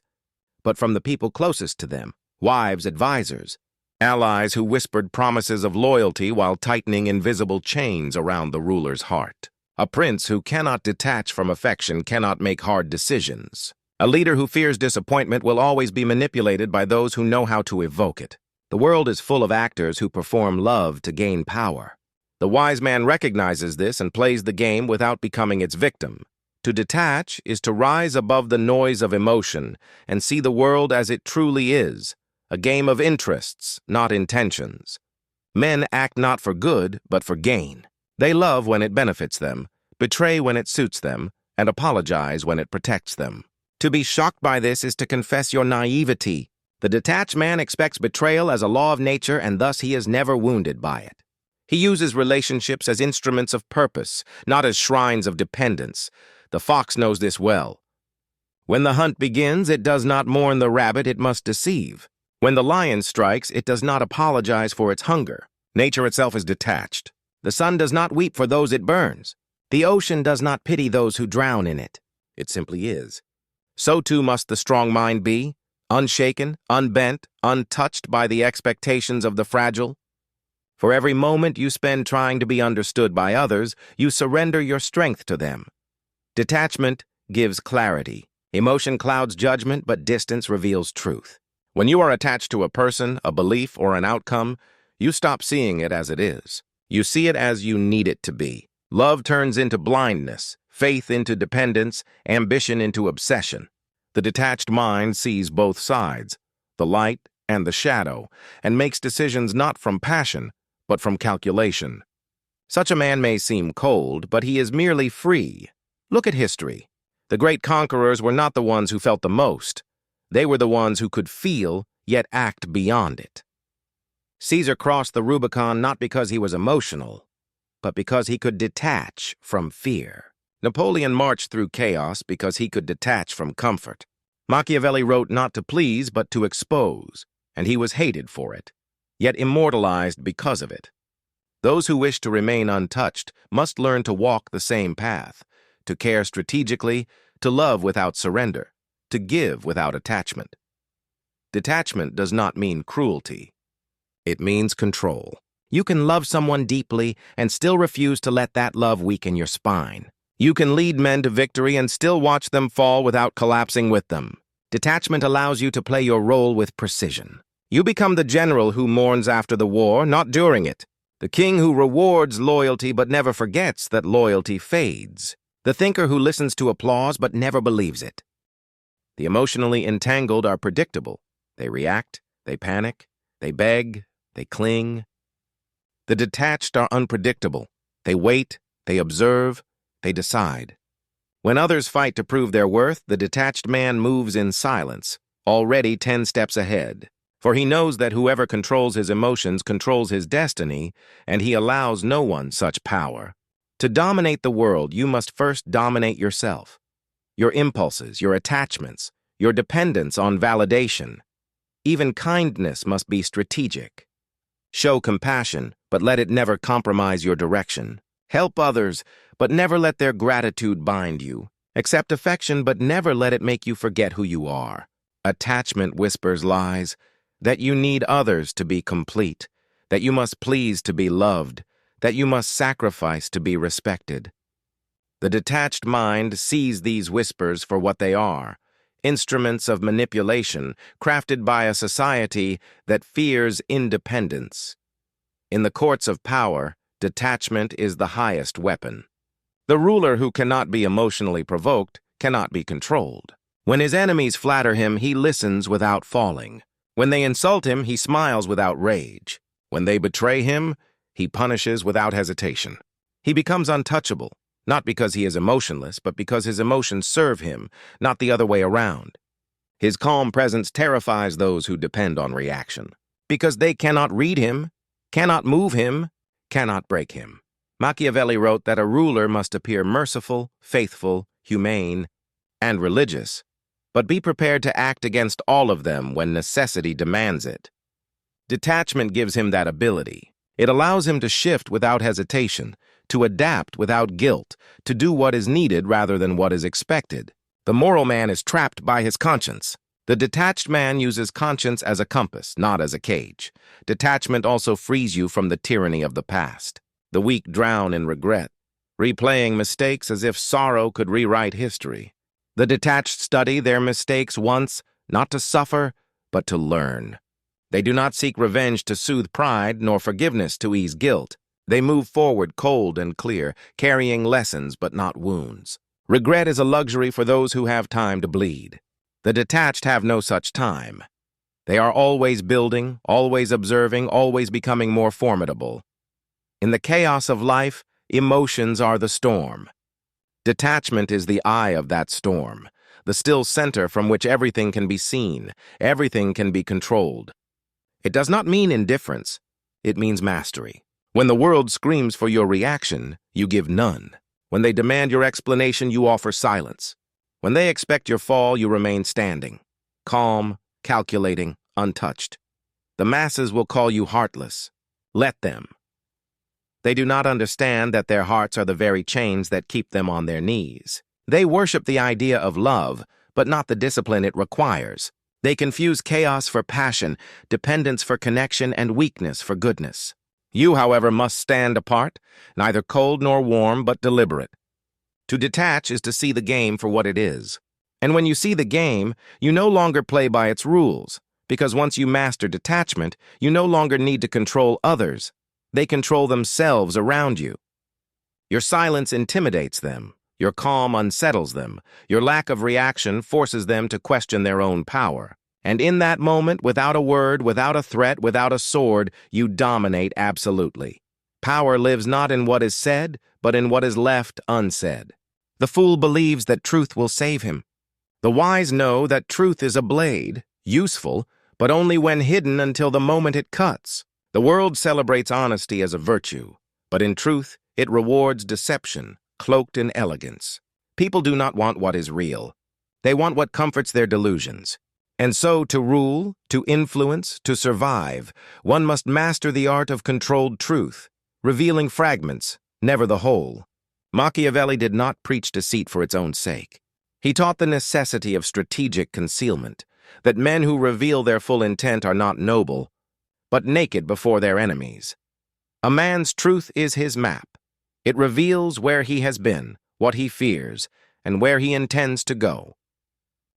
but from the people closest to them, wives, advisors, allies who whispered promises of loyalty while tightening invisible chains around the ruler's heart. A prince who cannot detach from affection cannot make hard decisions. A leader who fears disappointment will always be manipulated by those who know how to evoke it. The world is full of actors who perform love to gain power. The wise man recognizes this and plays the game without becoming its victim. To detach is to rise above the noise of emotion and see the world as it truly is, a game of interests, not intentions. Men act not for good, but for gain. They love when it benefits them, betray when it suits them, and apologize when it protects them. To be shocked by this is to confess your naivety. The detached man expects betrayal as a law of nature, and thus he is never wounded by it. He uses relationships as instruments of purpose, not as shrines of dependence. The fox knows this well. When the hunt begins, it does not mourn the rabbit, it must deceive. When the lion strikes, it does not apologize for its hunger. Nature itself is detached. The sun does not weep for those it burns. The ocean does not pity those who drown in it. It simply is. So too must the strong mind be, unshaken, unbent, untouched by the expectations of the fragile. For every moment you spend trying to be understood by others, you surrender your strength to them. Detachment gives clarity. Emotion clouds judgment, but distance reveals truth. When you are attached to a person, a belief, or an outcome, you stop seeing it as it is. You see it as you need it to be. Love turns into blindness, faith into dependence, ambition into obsession. The detached mind sees both sides, the light and the shadow, and makes decisions not from passion, but from calculation. Such a man may seem cold, but he is merely free. Look at history. The great conquerors were not the ones who felt the most. They were the ones who could feel, yet act beyond it. Caesar crossed the Rubicon not because he was emotional, but because he could detach from fear. Napoleon marched through chaos because he could detach from comfort. Machiavelli wrote not to please, but to expose, and he was hated for it, yet immortalized because of it. Those who wish to remain untouched must learn to walk the same path, to care strategically, to love without surrender, to give without attachment. Detachment does not mean cruelty. It means control. You can love someone deeply and still refuse to let that love weaken your spine. You can lead men to victory and still watch them fall without collapsing with them. Detachment allows you to play your role with precision. You become the general who mourns after the war, not during it. The king who rewards loyalty but never forgets that loyalty fades. The thinker who listens to applause but never believes it. The emotionally entangled are predictable. They react, they panic, they beg, they cling. The detached are unpredictable. They wait, they observe, they decide. When others fight to prove their worth, the detached man moves in silence, already 10 steps ahead. For he knows that whoever controls his emotions controls his destiny, and he allows no one such power. To dominate the world, you must first dominate yourself. Your impulses, your attachments, your dependence on validation. Even kindness must be strategic. Show compassion, but let it never compromise your direction. Help others, but never let their gratitude bind you. Accept affection, but never let it make you forget who you are. Attachment whispers lies, that you need others to be complete, that you must please to be loved, that you must sacrifice to be respected. The detached mind sees these whispers for what they are, instruments of manipulation crafted by a society that fears independence. In the courts of power, detachment is the highest weapon. The ruler who cannot be emotionally provoked cannot be controlled. When his enemies flatter him, he listens without falling. When they insult him, he smiles without rage. When they betray him, he punishes without hesitation. He becomes untouchable, not because he is emotionless, but because his emotions serve him, not the other way around. His calm presence terrifies those who depend on reaction, because they cannot read him, cannot move him, cannot break him. Machiavelli wrote that a ruler must appear merciful, faithful, humane, and religious, but be prepared to act against all of them when necessity demands it. Detachment gives him that ability. It allows him to shift without hesitation, to adapt without guilt, to do what is needed rather than what is expected. The moral man is trapped by his conscience. The detached man uses conscience as a compass, not as a cage. Detachment also frees you from the tyranny of the past. The weak drown in regret, replaying mistakes as if sorrow could rewrite history. The detached study their mistakes once, not to suffer, but to learn. They do not seek revenge to soothe pride, nor forgiveness to ease guilt. They move forward cold and clear, carrying lessons but not wounds. Regret is a luxury for those who have time to bleed. The detached have no such time. They are always building, always observing, always becoming more formidable. In the chaos of life, emotions are the storm. Detachment is the eye of that storm, the still center from which everything can be seen, everything can be controlled. It does not mean indifference, it means mastery. When the world screams for your reaction, you give none. When they demand your explanation, you offer silence. When they expect your fall, you remain standing, calm, calculating, untouched. The masses will call you heartless. Let them. They do not understand that their hearts are the very chains that keep them on their knees. They worship the idea of love, but not the discipline it requires. They confuse chaos for passion, dependence for connection, and weakness for goodness. You, however, must stand apart, neither cold nor warm, but deliberate. To detach is to see the game for what it is. And when you see the game, you no longer play by its rules, because once you master detachment, you no longer need to control others. They control themselves around you. Your silence intimidates them. Your calm unsettles them. Your lack of reaction forces them to question their own power. And in that moment, without a word, without a threat, without a sword, you dominate absolutely. Power lives not in what is said, but in what is left unsaid. The fool believes that truth will save him. The wise know that truth is a blade, useful, but only when hidden until the moment it cuts. The world celebrates honesty as a virtue, but in truth, it rewards deception, cloaked in elegance. People do not want what is real. They want what comforts their delusions. And so, to rule, to influence, to survive, one must master the art of controlled truth, revealing fragments, never the whole. Machiavelli did not preach deceit for its own sake. He taught the necessity of strategic concealment, that men who reveal their full intent are not noble, but naked before their enemies. A man's truth is his map. It reveals where he has been, what he fears, and where he intends to go.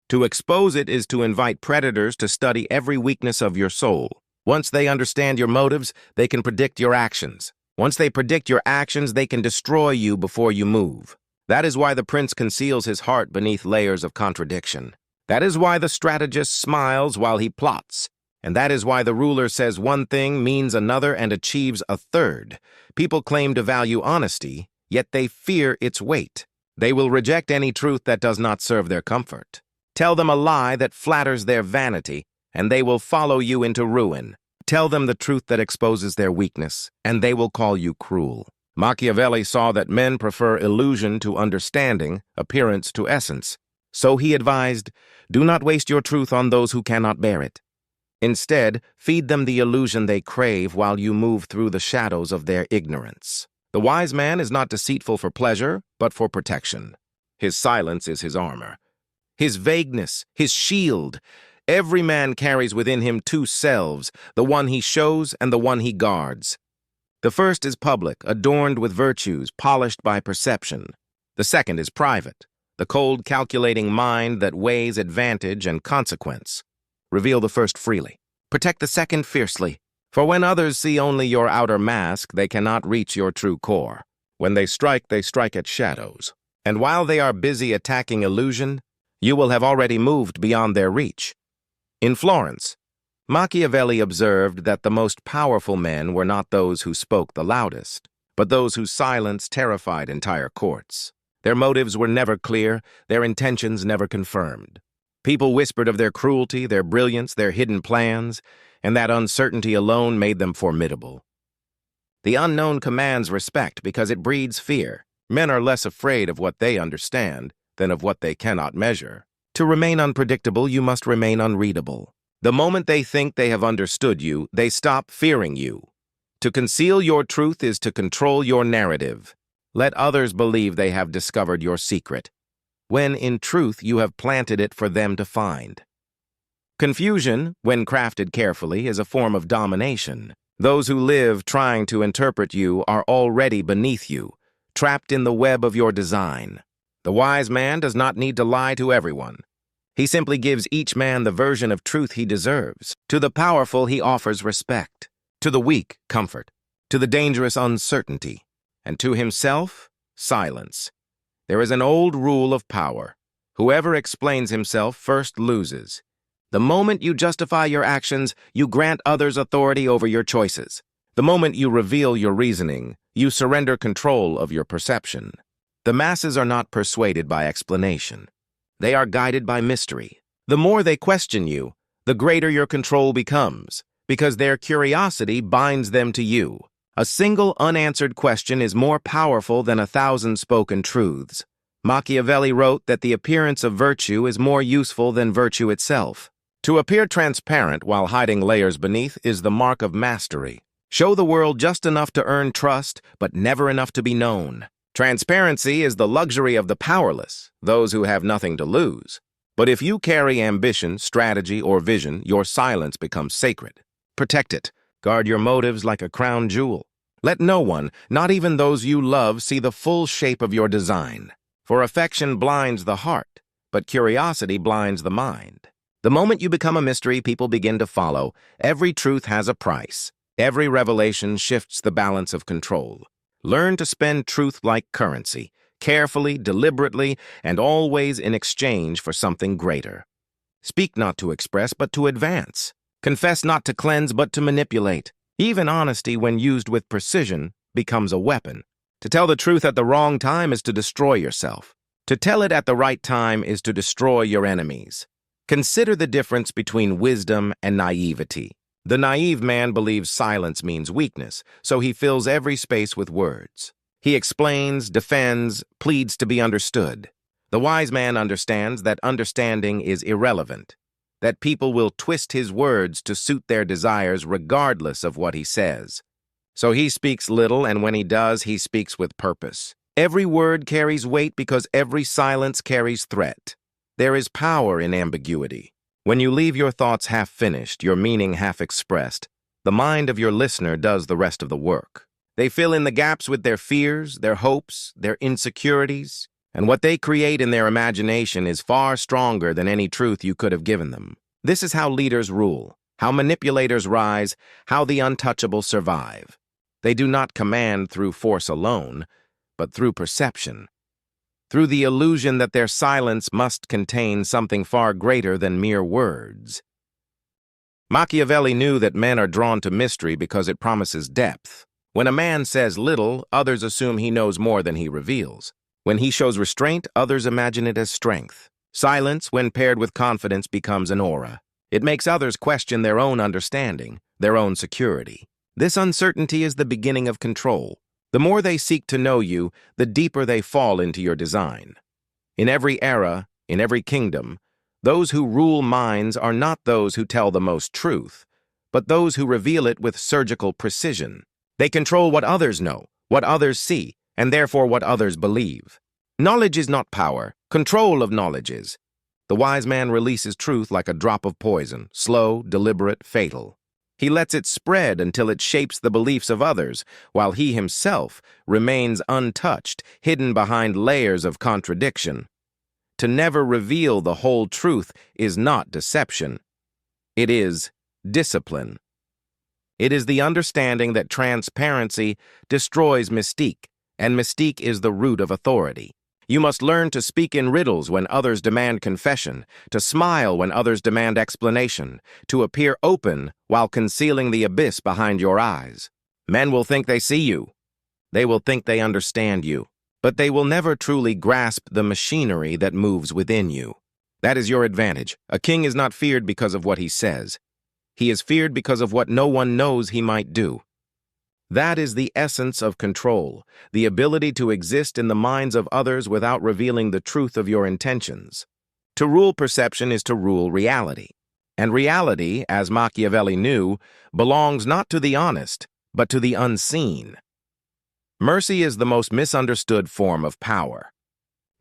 To expose it is to invite predators to study every weakness of your soul. Once they understand your motives, they can predict your actions. Once they predict your actions, they can destroy you before you move. That is why the prince conceals his heart beneath layers of contradiction. That is why the strategist smiles while he plots. And that is why the ruler says one thing, means another, and achieves a third. People claim to value honesty, yet they fear its weight. They will reject any truth that does not serve their comfort. Tell them a lie that flatters their vanity, and they will follow you into ruin. Tell them the truth that exposes their weakness, and they will call you cruel. Machiavelli saw that men prefer illusion to understanding, appearance to essence. So he advised, do not waste your truth on those who cannot bear it. Instead, feed them the illusion they crave while you move through the shadows of their ignorance. The wise man is not deceitful for pleasure, but for protection. His silence is his armor. His vagueness, his shield. Every man carries within him two selves, the one he shows and the one he guards. The first is public, adorned with virtues, polished by perception. The second is private, the cold, calculating mind that weighs advantage and consequence. Reveal the first freely. Protect the second fiercely. For when others see only your outer mask, they cannot reach your true core. When they strike at shadows. And while they are busy attacking illusion, you will have already moved beyond their reach. In Florence, Machiavelli observed that the most powerful men were not those who spoke the loudest, but those whose silence terrified entire courts. Their motives were never clear, their intentions never confirmed. People whispered of their cruelty, their brilliance, their hidden plans, and that uncertainty alone made them formidable. The unknown commands respect because it breeds fear. Men are less afraid of what they understand than of what they cannot measure. To remain unpredictable, you must remain unreadable. The moment they think they have understood you, they stop fearing you. To conceal your truth is to control your narrative. Let others believe they have discovered your secret, when in truth you have planted it for them to find. Confusion, when crafted carefully, is a form of domination. Those who live trying to interpret you are already beneath you, trapped in the web of your design. The wise man does not need to lie to everyone. He simply gives each man the version of truth he deserves. To the powerful, he offers respect. To the weak, comfort. To the dangerous, uncertainty. And to himself, silence. There is an old rule of power. Whoever explains himself first loses. The moment you justify your actions, you grant others authority over your choices. The moment you reveal your reasoning, you surrender control of your perception. The masses are not persuaded by explanation. They are guided by mystery. The more they question you, the greater your control becomes, because their curiosity binds them to you. A single unanswered question is more powerful than 1,000 spoken truths. Machiavelli wrote that the appearance of virtue is more useful than virtue itself. To appear transparent while hiding layers beneath is the mark of mastery. Show the world just enough to earn trust, but never enough to be known. Transparency is the luxury of the powerless, those who have nothing to lose. But if you carry ambition, strategy, or vision, your silence becomes sacred. Protect it. Guard your motives like a crown jewel. Let no one, not even those you love, see the full shape of your design. For affection blinds the heart, but curiosity blinds the mind. The moment you become a mystery, people begin to follow. Every truth has a price. Every revelation shifts the balance of control. Learn to spend truth like currency, carefully, deliberately, and always in exchange for something greater. Speak not to express, but to advance. Confess not to cleanse, but to manipulate. Even honesty, when used with precision, becomes a weapon. To tell the truth at the wrong time is to destroy yourself. To tell it at the right time is to destroy your enemies. Consider the difference between wisdom and naivety. The naive man believes silence means weakness, so he fills every space with words. He explains, defends, pleads to be understood. The wise man understands that understanding is irrelevant, that people will twist his words to suit their desires regardless of what he says. So he speaks little, and when he does, he speaks with purpose. Every word carries weight because every silence carries threat. There is power in ambiguity. When you leave your thoughts half finished, your meaning half expressed, the mind of your listener does the rest of the work. They fill in the gaps with their fears, their hopes, their insecurities, and what they create in their imagination is far stronger than any truth you could have given them. This is how leaders rule, how manipulators rise, how the untouchable survive. They do not command through force alone, but through perception, through the illusion that their silence must contain something far greater than mere words. Machiavelli knew that men are drawn to mystery because it promises depth. When a man says little, others assume he knows more than he reveals. When he shows restraint, others imagine it as strength. Silence, when paired with confidence, becomes an aura. It makes others question their own understanding, their own security. This uncertainty is the beginning of control. The more they seek to know you, the deeper they fall into your design. In every era, in every kingdom, those who rule minds are not those who tell the most truth, but those who reveal it with surgical precision. They control what others know, what others see, and therefore what others believe. Knowledge is not power, control of knowledge is. The wise man releases truth like a drop of poison, slow, deliberate, fatal. He lets it spread until it shapes the beliefs of others, while he himself remains untouched, hidden behind layers of contradiction. To never reveal the whole truth is not deception. It is discipline. It is the understanding that transparency destroys mystique, and mystique is the root of authority. You must learn to speak in riddles when others demand confession, to smile when others demand explanation, to appear open while concealing the abyss behind your eyes. Men will think they see you. They will think they understand you, but they will never truly grasp the machinery that moves within you. That is your advantage. A king is not feared because of what he says. He is feared because of what no one knows he might do. That is the essence of control, the ability to exist in the minds of others without revealing the truth of your intentions. To rule perception is to rule reality. And reality, as Machiavelli knew, belongs not to the honest, but to the unseen. Mercy is the most misunderstood form of power.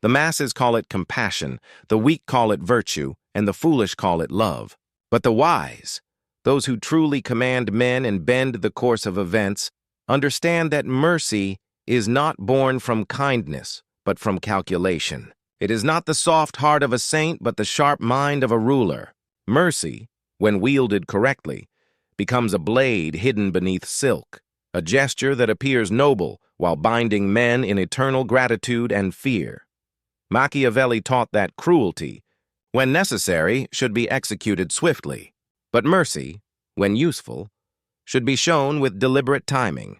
The masses call it compassion, the weak call it virtue, and the foolish call it love. But the wise, those who truly command men and bend the course of events, understand that mercy is not born from kindness, but from calculation. It is not the soft heart of a saint, but the sharp mind of a ruler. Mercy, when wielded correctly, becomes a blade hidden beneath silk, a gesture that appears noble while binding men in eternal gratitude and fear. Machiavelli taught that cruelty, when necessary, should be executed swiftly, but mercy, when useful, should be shown with deliberate timing.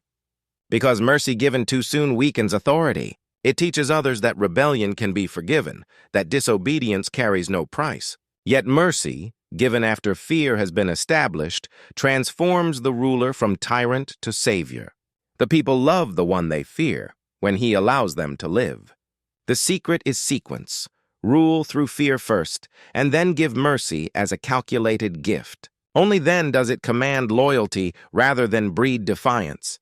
Because mercy given too soon weakens authority, it teaches others that rebellion can be forgiven, that disobedience carries no price. Yet mercy, given after fear has been established, transforms the ruler from tyrant to savior. The people love the one they fear when he allows them to live. The secret is sequence. Rule through fear first, and then give mercy as a calculated gift. Only then does it command loyalty rather than breed defiance.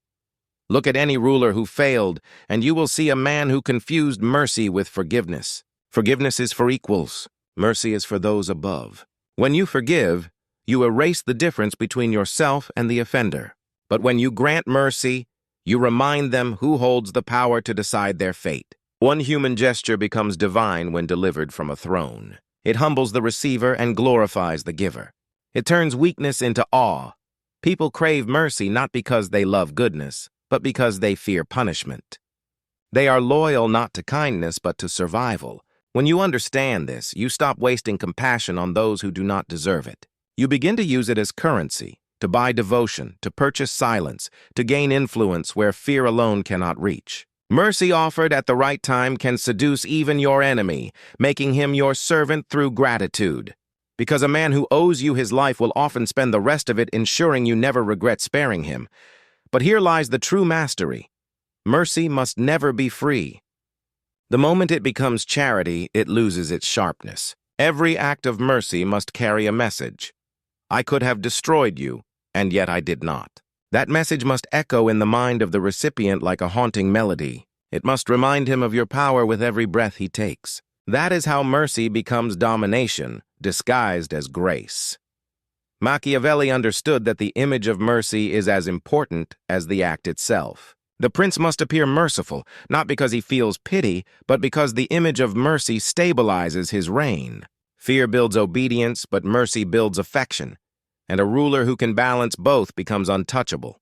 Look at any ruler who failed, and you will see a man who confused mercy with forgiveness. Forgiveness is for equals. Mercy is for those above. When you forgive, you erase the difference between yourself and the offender. But when you grant mercy, you remind them who holds the power to decide their fate. One human gesture becomes divine when delivered from a throne. It humbles the receiver and glorifies the giver. It turns weakness into awe. People crave mercy not because they love goodness, but because they fear punishment. They are loyal not to kindness, but to survival. When you understand this, you stop wasting compassion on those who do not deserve it. You begin to use it as currency, to buy devotion, to purchase silence, to gain influence where fear alone cannot reach. Mercy offered at the right time can seduce even your enemy, making him your servant through gratitude. Because a man who owes you his life will often spend the rest of it ensuring you never regret sparing him. But here lies the true mastery. Mercy must never be free. The moment it becomes charity, it loses its sharpness. Every act of mercy must carry a message. I could have destroyed you, and yet I did not. That message must echo in the mind of the recipient like a haunting melody. It must remind him of your power with every breath he takes. That is how mercy becomes domination, disguised as grace. Machiavelli understood that the image of mercy is as important as the act itself. The prince must appear merciful, not because he feels pity, but because the image of mercy stabilizes his reign. Fear builds obedience, but mercy builds affection, and a ruler who can balance both becomes untouchable.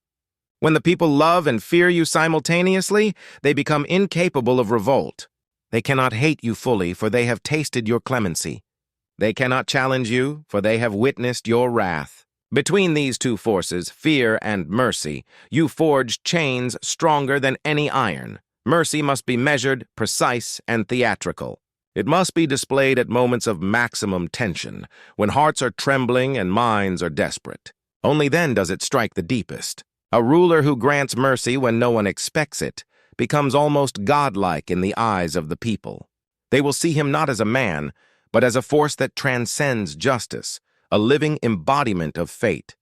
When the people love and fear you simultaneously, they become incapable of revolt. They cannot hate you fully, for they have tasted your clemency. They cannot challenge you, for they have witnessed your wrath. Between these two forces, fear and mercy, you forge chains stronger than any iron. Mercy must be measured, precise, and theatrical. It must be displayed at moments of maximum tension, when hearts are trembling and minds are desperate. Only then does it strike the deepest. A ruler who grants mercy when no one expects it becomes almost godlike in the eyes of the people. They will see him not as a man, but as a force that transcends justice, a living embodiment of fate.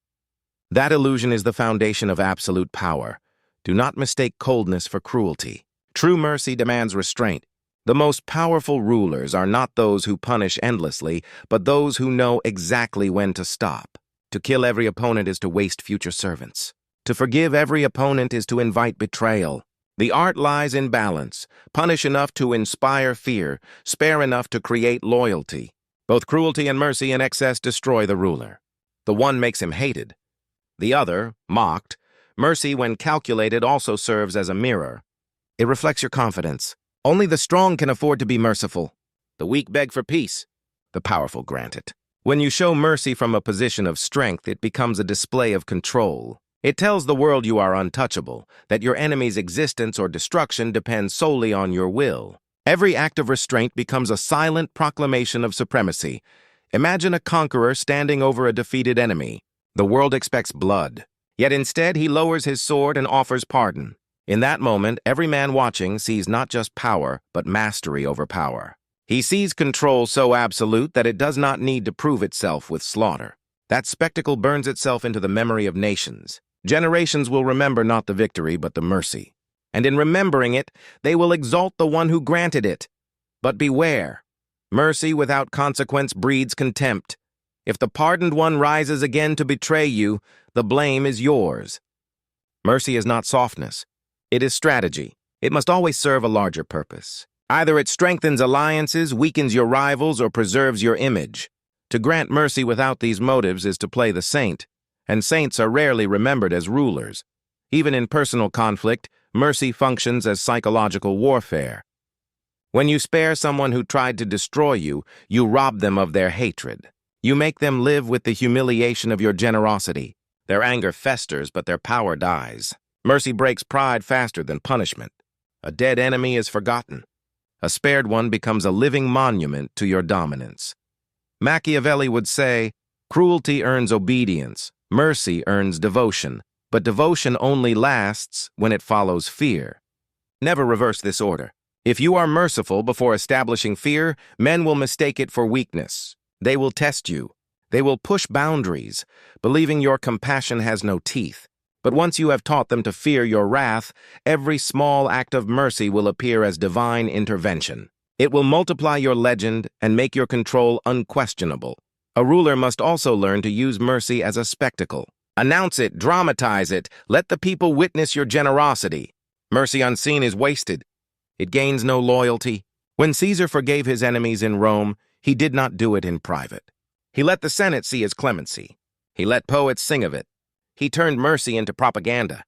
That illusion is the foundation of absolute power. Do not mistake coldness for cruelty. True mercy demands restraint. The most powerful rulers are not those who punish endlessly, but those who know exactly when to stop. To kill every opponent is to waste future servants. To forgive every opponent is to invite betrayal. The art lies in balance. Punish enough to inspire fear, spare enough to create loyalty. Both cruelty and mercy in excess destroy the ruler. The one makes him hated. The other, mocked. Mercy, when calculated, also serves as a mirror. It reflects your confidence. Only the strong can afford to be merciful. The weak beg for peace. The powerful grant it. When you show mercy from a position of strength, it becomes a display of control. It tells the world you are untouchable, that your enemy's existence or destruction depends solely on your will. Every act of restraint becomes a silent proclamation of supremacy. Imagine a conqueror standing over a defeated enemy. The world expects blood, yet instead he lowers his sword and offers pardon. In that moment, every man watching sees not just power, but mastery over power. He sees control so absolute that it does not need to prove itself with slaughter. That spectacle burns itself into the memory of nations. Generations will remember not the victory, but the mercy. And in remembering it, they will exalt the one who granted it. But beware, mercy without consequence breeds contempt. If the pardoned one rises again to betray you, the blame is yours. Mercy is not softness. It is strategy. It must always serve a larger purpose. Either it strengthens alliances, weakens your rivals, or preserves your image. To grant mercy without these motives is to play the saint, and saints are rarely remembered as rulers. Even in personal conflict, mercy functions as psychological warfare. When you spare someone who tried to destroy you, you rob them of their hatred. You make them live with the humiliation of your generosity. Their anger festers, but their power dies. Mercy breaks pride faster than punishment. A dead enemy is forgotten. A spared one becomes a living monument to your dominance. Machiavelli would say, "Cruelty earns obedience, mercy earns devotion, but devotion only lasts when it follows fear." Never reverse this order. If you are merciful before establishing fear, men will mistake it for weakness. They will test you. They will push boundaries, believing your compassion has no teeth. But once you have taught them to fear your wrath, every small act of mercy will appear as divine intervention. It will multiply your legend and make your control unquestionable. A ruler must also learn to use mercy as a spectacle. Announce it, dramatize it, let the people witness your generosity. Mercy unseen is wasted. It gains no loyalty. When Caesar forgave his enemies in Rome, he did not do it in private. He let the Senate see his clemency. He let poets sing of it. He turned mercy into propaganda.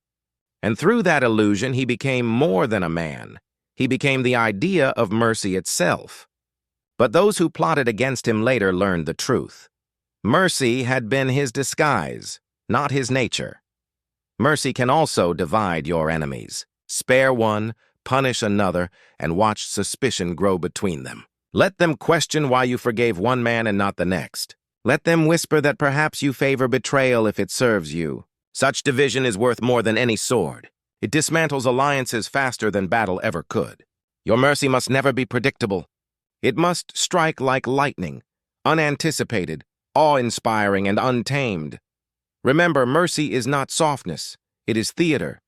And through that illusion, he became more than a man. He became the idea of mercy itself. But those who plotted against him later learned the truth. Mercy had been his disguise, not his nature. Mercy can also divide your enemies. Spare one, punish another, and watch suspicion grow between them. Let them question why you forgave one man and not the next. Let them whisper that perhaps you favor betrayal if it serves you. Such division is worth more than any sword. It dismantles alliances faster than battle ever could. Your mercy must never be predictable. It must strike like lightning, unanticipated, awe-inspiring, and untamed. Remember, mercy is not softness. It is theater.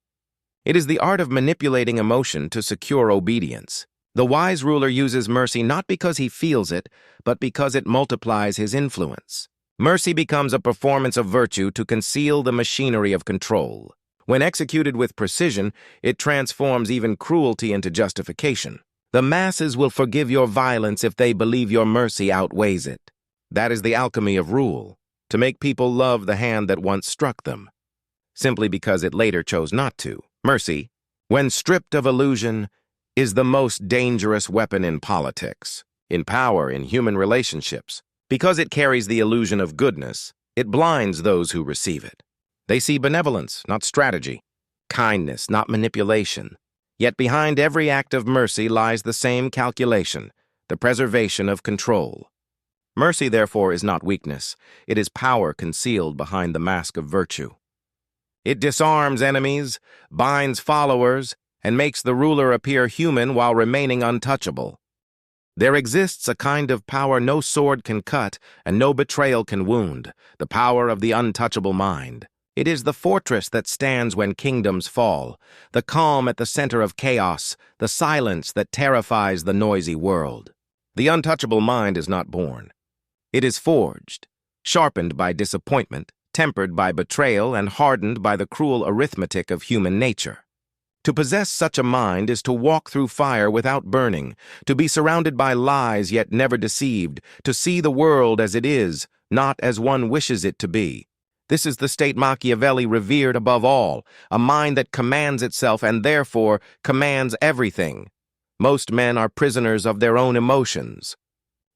It is the art of manipulating emotion to secure obedience. The wise ruler uses mercy not because he feels it, but because it multiplies his influence. Mercy becomes a performance of virtue to conceal the machinery of control. When executed with precision, it transforms even cruelty into justification. The masses will forgive your violence if they believe your mercy outweighs it. That is the alchemy of rule, to make people love the hand that once struck them, simply because it later chose not to. Mercy, when stripped of illusion, is the most dangerous weapon in politics, in power, in human relationships. Because it carries the illusion of goodness, it blinds those who receive it. They see benevolence, not strategy, kindness, not manipulation. Yet behind every act of mercy lies the same calculation, the preservation of control. Mercy, therefore, is not weakness. It is power concealed behind the mask of virtue. It disarms enemies, binds followers, and makes the ruler appear human while remaining untouchable. There exists a kind of power no sword can cut and no betrayal can wound, the power of the untouchable mind. It is the fortress that stands when kingdoms fall, the calm at the center of chaos, the silence that terrifies the noisy world. The untouchable mind is not born. It is forged, sharpened by disappointment, tempered by betrayal, and hardened by the cruel arithmetic of human nature. To possess such a mind is to walk through fire without burning, to be surrounded by lies yet never deceived, to see the world as it is, not as one wishes it to be. This is the state Machiavelli revered above all, a mind that commands itself and therefore commands everything. Most men are prisoners of their own emotions.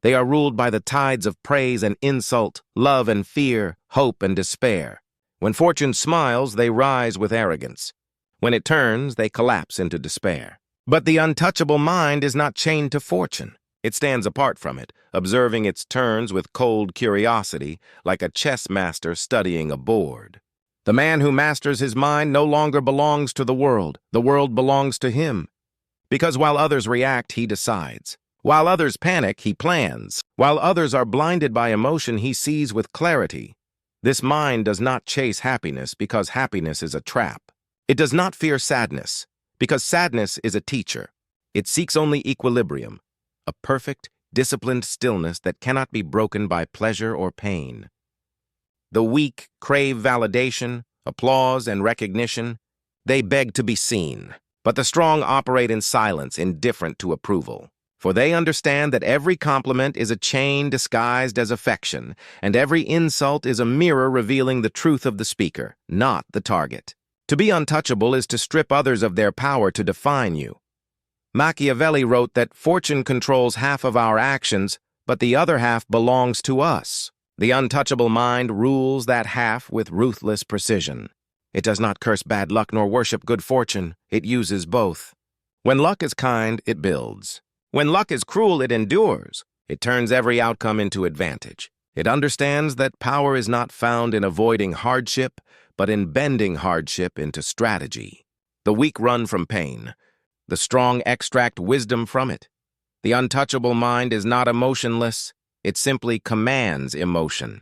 They are ruled by the tides of praise and insult, love and fear, hope and despair. When fortune smiles, they rise with arrogance. When it turns, they collapse into despair. But the untouchable mind is not chained to fortune. It stands apart from it, observing its turns with cold curiosity, like a chess master studying a board. The man who masters his mind no longer belongs to the world belongs to him. Because while others react, he decides. While others panic, he plans. While others are blinded by emotion, he sees with clarity. This mind does not chase happiness because happiness is a trap. It does not fear sadness because sadness is a teacher. It seeks only equilibrium, a perfect, disciplined stillness that cannot be broken by pleasure or pain. The weak crave validation, applause, and recognition. They beg to be seen. But the strong operate in silence, indifferent to approval. For they understand that every compliment is a chain disguised as affection, and every insult is a mirror revealing the truth of the speaker, not the target. To be untouchable is to strip others of their power to define you. Machiavelli wrote that fortune controls half of our actions, but the other half belongs to us. The untouchable mind rules that half with ruthless precision. It does not curse bad luck nor worship good fortune. It uses both. When luck is kind, it builds. When luck is cruel, it endures. It turns every outcome into advantage. It understands that power is not found in avoiding hardship, but in bending hardship into strategy. The weak run from pain. The strong extract wisdom from it. The untouchable mind is not emotionless. It simply commands emotion.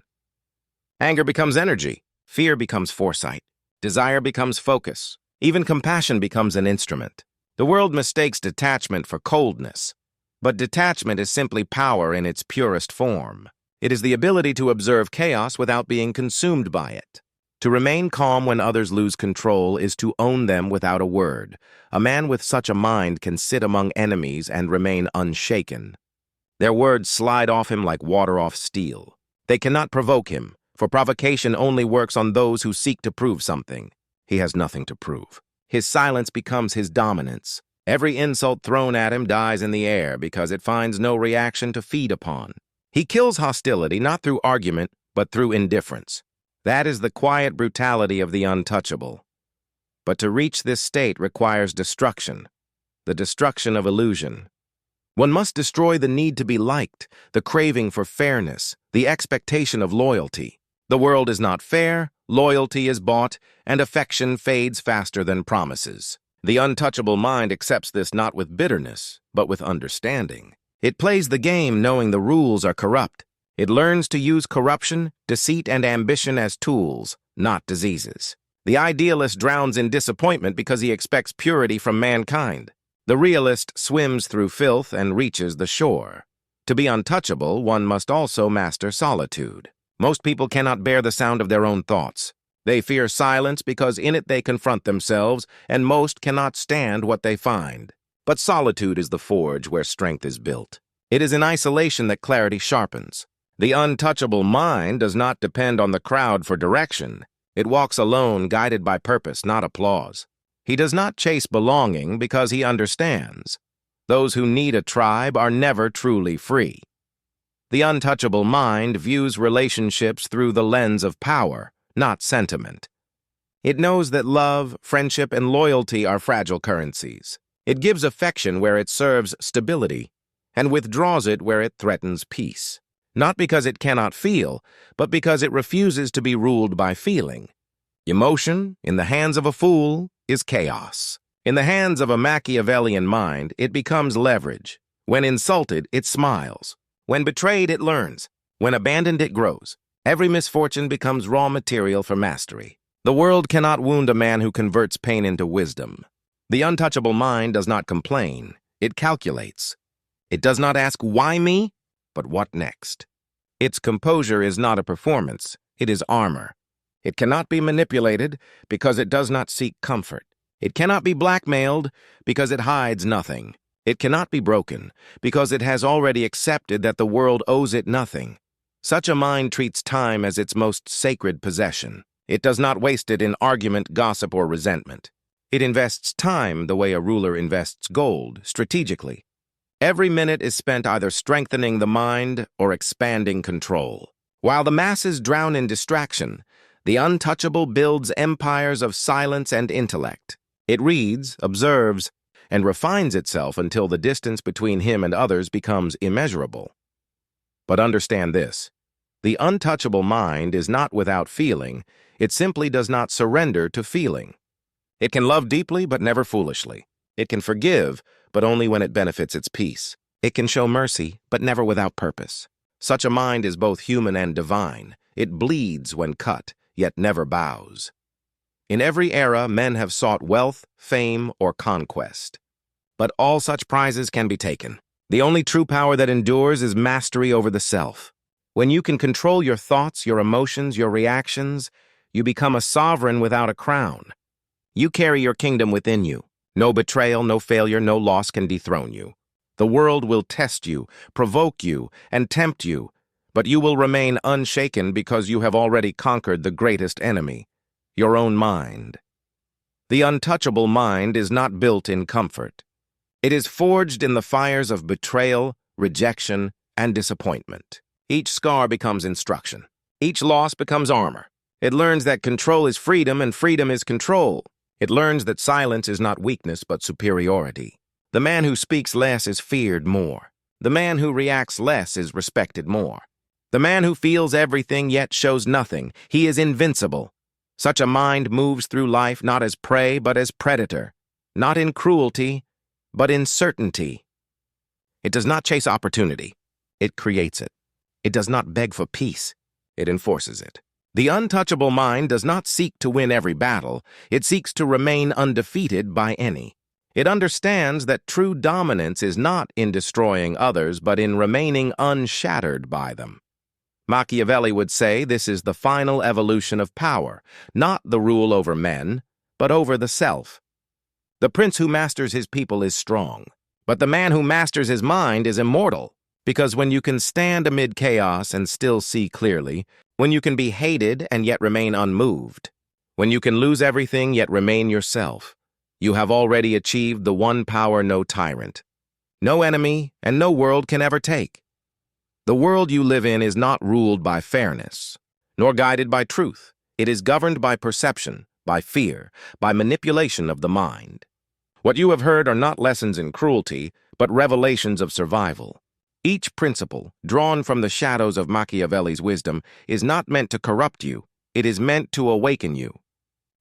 Anger becomes energy. Fear becomes foresight. Desire becomes focus. Even compassion becomes an instrument. The world mistakes detachment for coldness, but detachment is simply power in its purest form. It is the ability to observe chaos without being consumed by it. To remain calm when others lose control is to own them without a word. A man with such a mind can sit among enemies and remain unshaken. Their words slide off him like water off steel. They cannot provoke him, for provocation only works on those who seek to prove something. He has nothing to prove. His silence becomes his dominance. Every insult thrown at him dies in the air because it finds no reaction to feed upon. He kills hostility not through argument, but through indifference. That is the quiet brutality of the untouchable. But to reach this state requires destruction, the destruction of illusion. One must destroy the need to be liked, the craving for fairness, the expectation of loyalty. The world is not fair, loyalty is bought, and affection fades faster than promises. The untouchable mind accepts this not with bitterness, but with understanding. It plays the game knowing the rules are corrupt. It learns to use corruption, deceit, and ambition as tools, not diseases. The idealist drowns in disappointment because he expects purity from mankind. The realist swims through filth and reaches the shore. To be untouchable, one must also master solitude. Most people cannot bear the sound of their own thoughts. They fear silence because in it they confront themselves, and most cannot stand what they find. But solitude is the forge where strength is built. It is in isolation that clarity sharpens. The untouchable mind does not depend on the crowd for direction. It walks alone, guided by purpose, not applause. He does not chase belonging because he understands. Those who need a tribe are never truly free. The untouchable mind views relationships through the lens of power, not sentiment. It knows that love, friendship, and loyalty are fragile currencies. It gives affection where it serves stability, and withdraws it where it threatens peace. Not because it cannot feel, but because it refuses to be ruled by feeling. Emotion, in the hands of a fool, is chaos. In the hands of a Machiavellian mind, it becomes leverage. When insulted, it smiles. When betrayed, it learns. When abandoned, it grows. Every misfortune becomes raw material for mastery. The world cannot wound a man who converts pain into wisdom. The untouchable mind does not complain. It calculates. It does not ask, why me? But what next? Its composure is not a performance. It is armor. It cannot be manipulated because it does not seek comfort. It cannot be blackmailed because it hides nothing. It cannot be broken because it has already accepted that the world owes it nothing. Such a mind treats time as its most sacred possession. It does not waste it in argument, gossip, or resentment. It invests time the way a ruler invests gold, strategically. Every minute is spent either strengthening the mind or expanding control. While the masses drown in distraction, the untouchable builds empires of silence and intellect. It reads, observes, and refines itself until the distance between him and others becomes immeasurable. But understand this. The untouchable mind is not without feeling. It simply does not surrender to feeling. It can love deeply, but never foolishly. It can forgive, but only when it benefits its peace. It can show mercy, but never without purpose. Such a mind is both human and divine. It bleeds when cut, yet never bows. In every era, men have sought wealth, fame, or conquest. But all such prizes can be taken. The only true power that endures is mastery over the self. When you can control your thoughts, your emotions, your reactions, you become a sovereign without a crown. You carry your kingdom within you, No betrayal, no failure, no loss can dethrone you. The world will test you, provoke you, and tempt you, but you will remain unshaken because you have already conquered the greatest enemy, your own mind. The untouchable mind is not built in comfort. It is forged in the fires of betrayal, rejection, and disappointment. Each scar becomes instruction. Each loss becomes armor. It learns that control is freedom and freedom is control. It learns that silence is not weakness but superiority. The man who speaks less is feared more. The man who reacts less is respected more. The man who feels everything yet shows nothing, he is invincible. Such a mind moves through life not as prey but as predator, not in cruelty, but in certainty. It does not chase opportunity, it creates it. It does not beg for peace, it enforces it. The untouchable mind does not seek to win every battle, it seeks to remain undefeated by any. It understands that true dominance is not in destroying others, but in remaining unshattered by them. Machiavelli would say this is the final evolution of power, not the rule over men, but over the self. The prince who masters his people is strong, but the man who masters his mind is immortal, because when you can stand amid chaos and still see clearly, when you can be hated and yet remain unmoved, when you can lose everything yet remain yourself, you have already achieved the one power no tyrant, no enemy, and no world can ever take. The world you live in is not ruled by fairness, nor guided by truth. It is governed by perception, by fear, by manipulation of the mind. What you have heard are not lessons in cruelty, but revelations of survival. Each principle, drawn from the shadows of Machiavelli's wisdom, is not meant to corrupt you, it is meant to awaken you.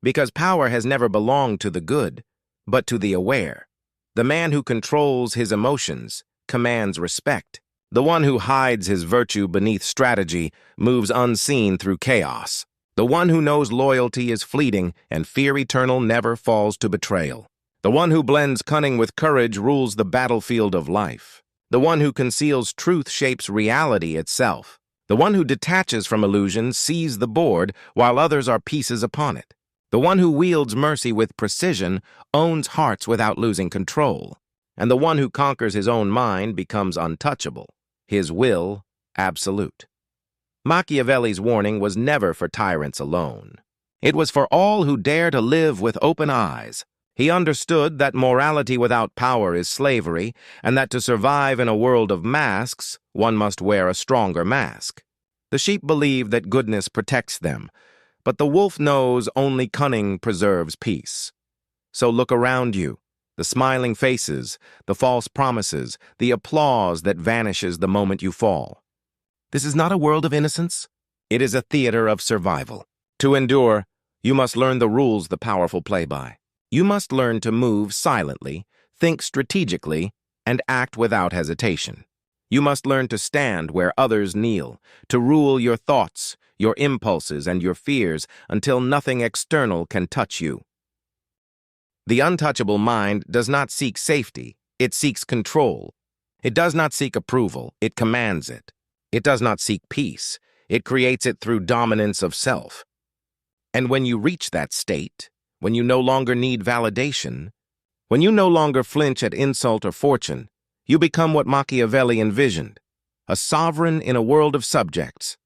Because power has never belonged to the good, but to the aware. The man who controls his emotions commands respect. The one who hides his virtue beneath strategy moves unseen through chaos. The one who knows loyalty is fleeting and fear eternal never falls to betrayal. The one who blends cunning with courage rules the battlefield of life. The one who conceals truth shapes reality itself. The one who detaches from illusion sees the board while others are pieces upon it. The one who wields mercy with precision owns hearts without losing control. And the one who conquers his own mind becomes untouchable, his will absolute. Machiavelli's warning was never for tyrants alone. It was for all who dare to live with open eyes. He understood that morality without power is slavery, and that to survive in a world of masks, one must wear a stronger mask. The sheep believe that goodness protects them, but the wolf knows only cunning preserves peace. So look around you, the smiling faces, the false promises, the applause that vanishes the moment you fall. This is not a world of innocence. It is a theater of survival. To endure, you must learn the rules the powerful play by. You must learn to move silently, think strategically, and act without hesitation. You must learn to stand where others kneel, to rule your thoughts, your impulses, and your fears until nothing external can touch you. The untouchable mind does not seek safety, it seeks control. It does not seek approval, it commands it. It does not seek peace, it creates it through dominance of self. And when you reach that state, when you no longer need validation, when you no longer flinch at insult or fortune, you become what Machiavelli envisioned, a sovereign in a world of subjects,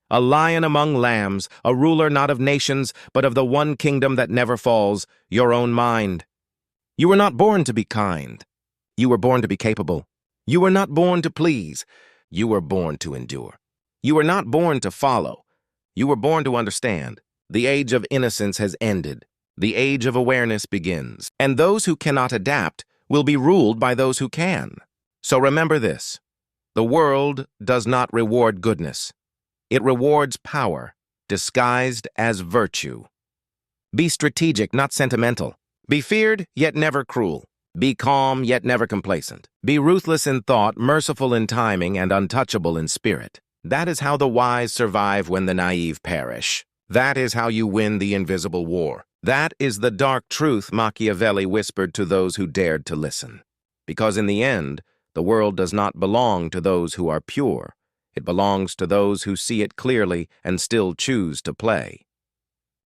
a lion among lambs, a ruler not of nations, but of the one kingdom that never falls, your own mind. You were not born to be kind. You were born to be capable. You were not born to please. You were born to endure. You were not born to follow. You were born to understand. The age of innocence has ended. The age of awareness begins, and those who cannot adapt will be ruled by those who can. So remember this: the world does not reward goodness. It rewards power, disguised as virtue. Be strategic, not sentimental. Be feared, yet never cruel. Be calm, yet never complacent. Be ruthless in thought, merciful in timing, and untouchable in spirit. That is how the wise survive when the naïve perish. That is how you win the invisible war. That is the dark truth Machiavelli whispered to those who dared to listen. Because in the end, the world does not belong to those who are pure. It belongs to those who see it clearly and still choose to play.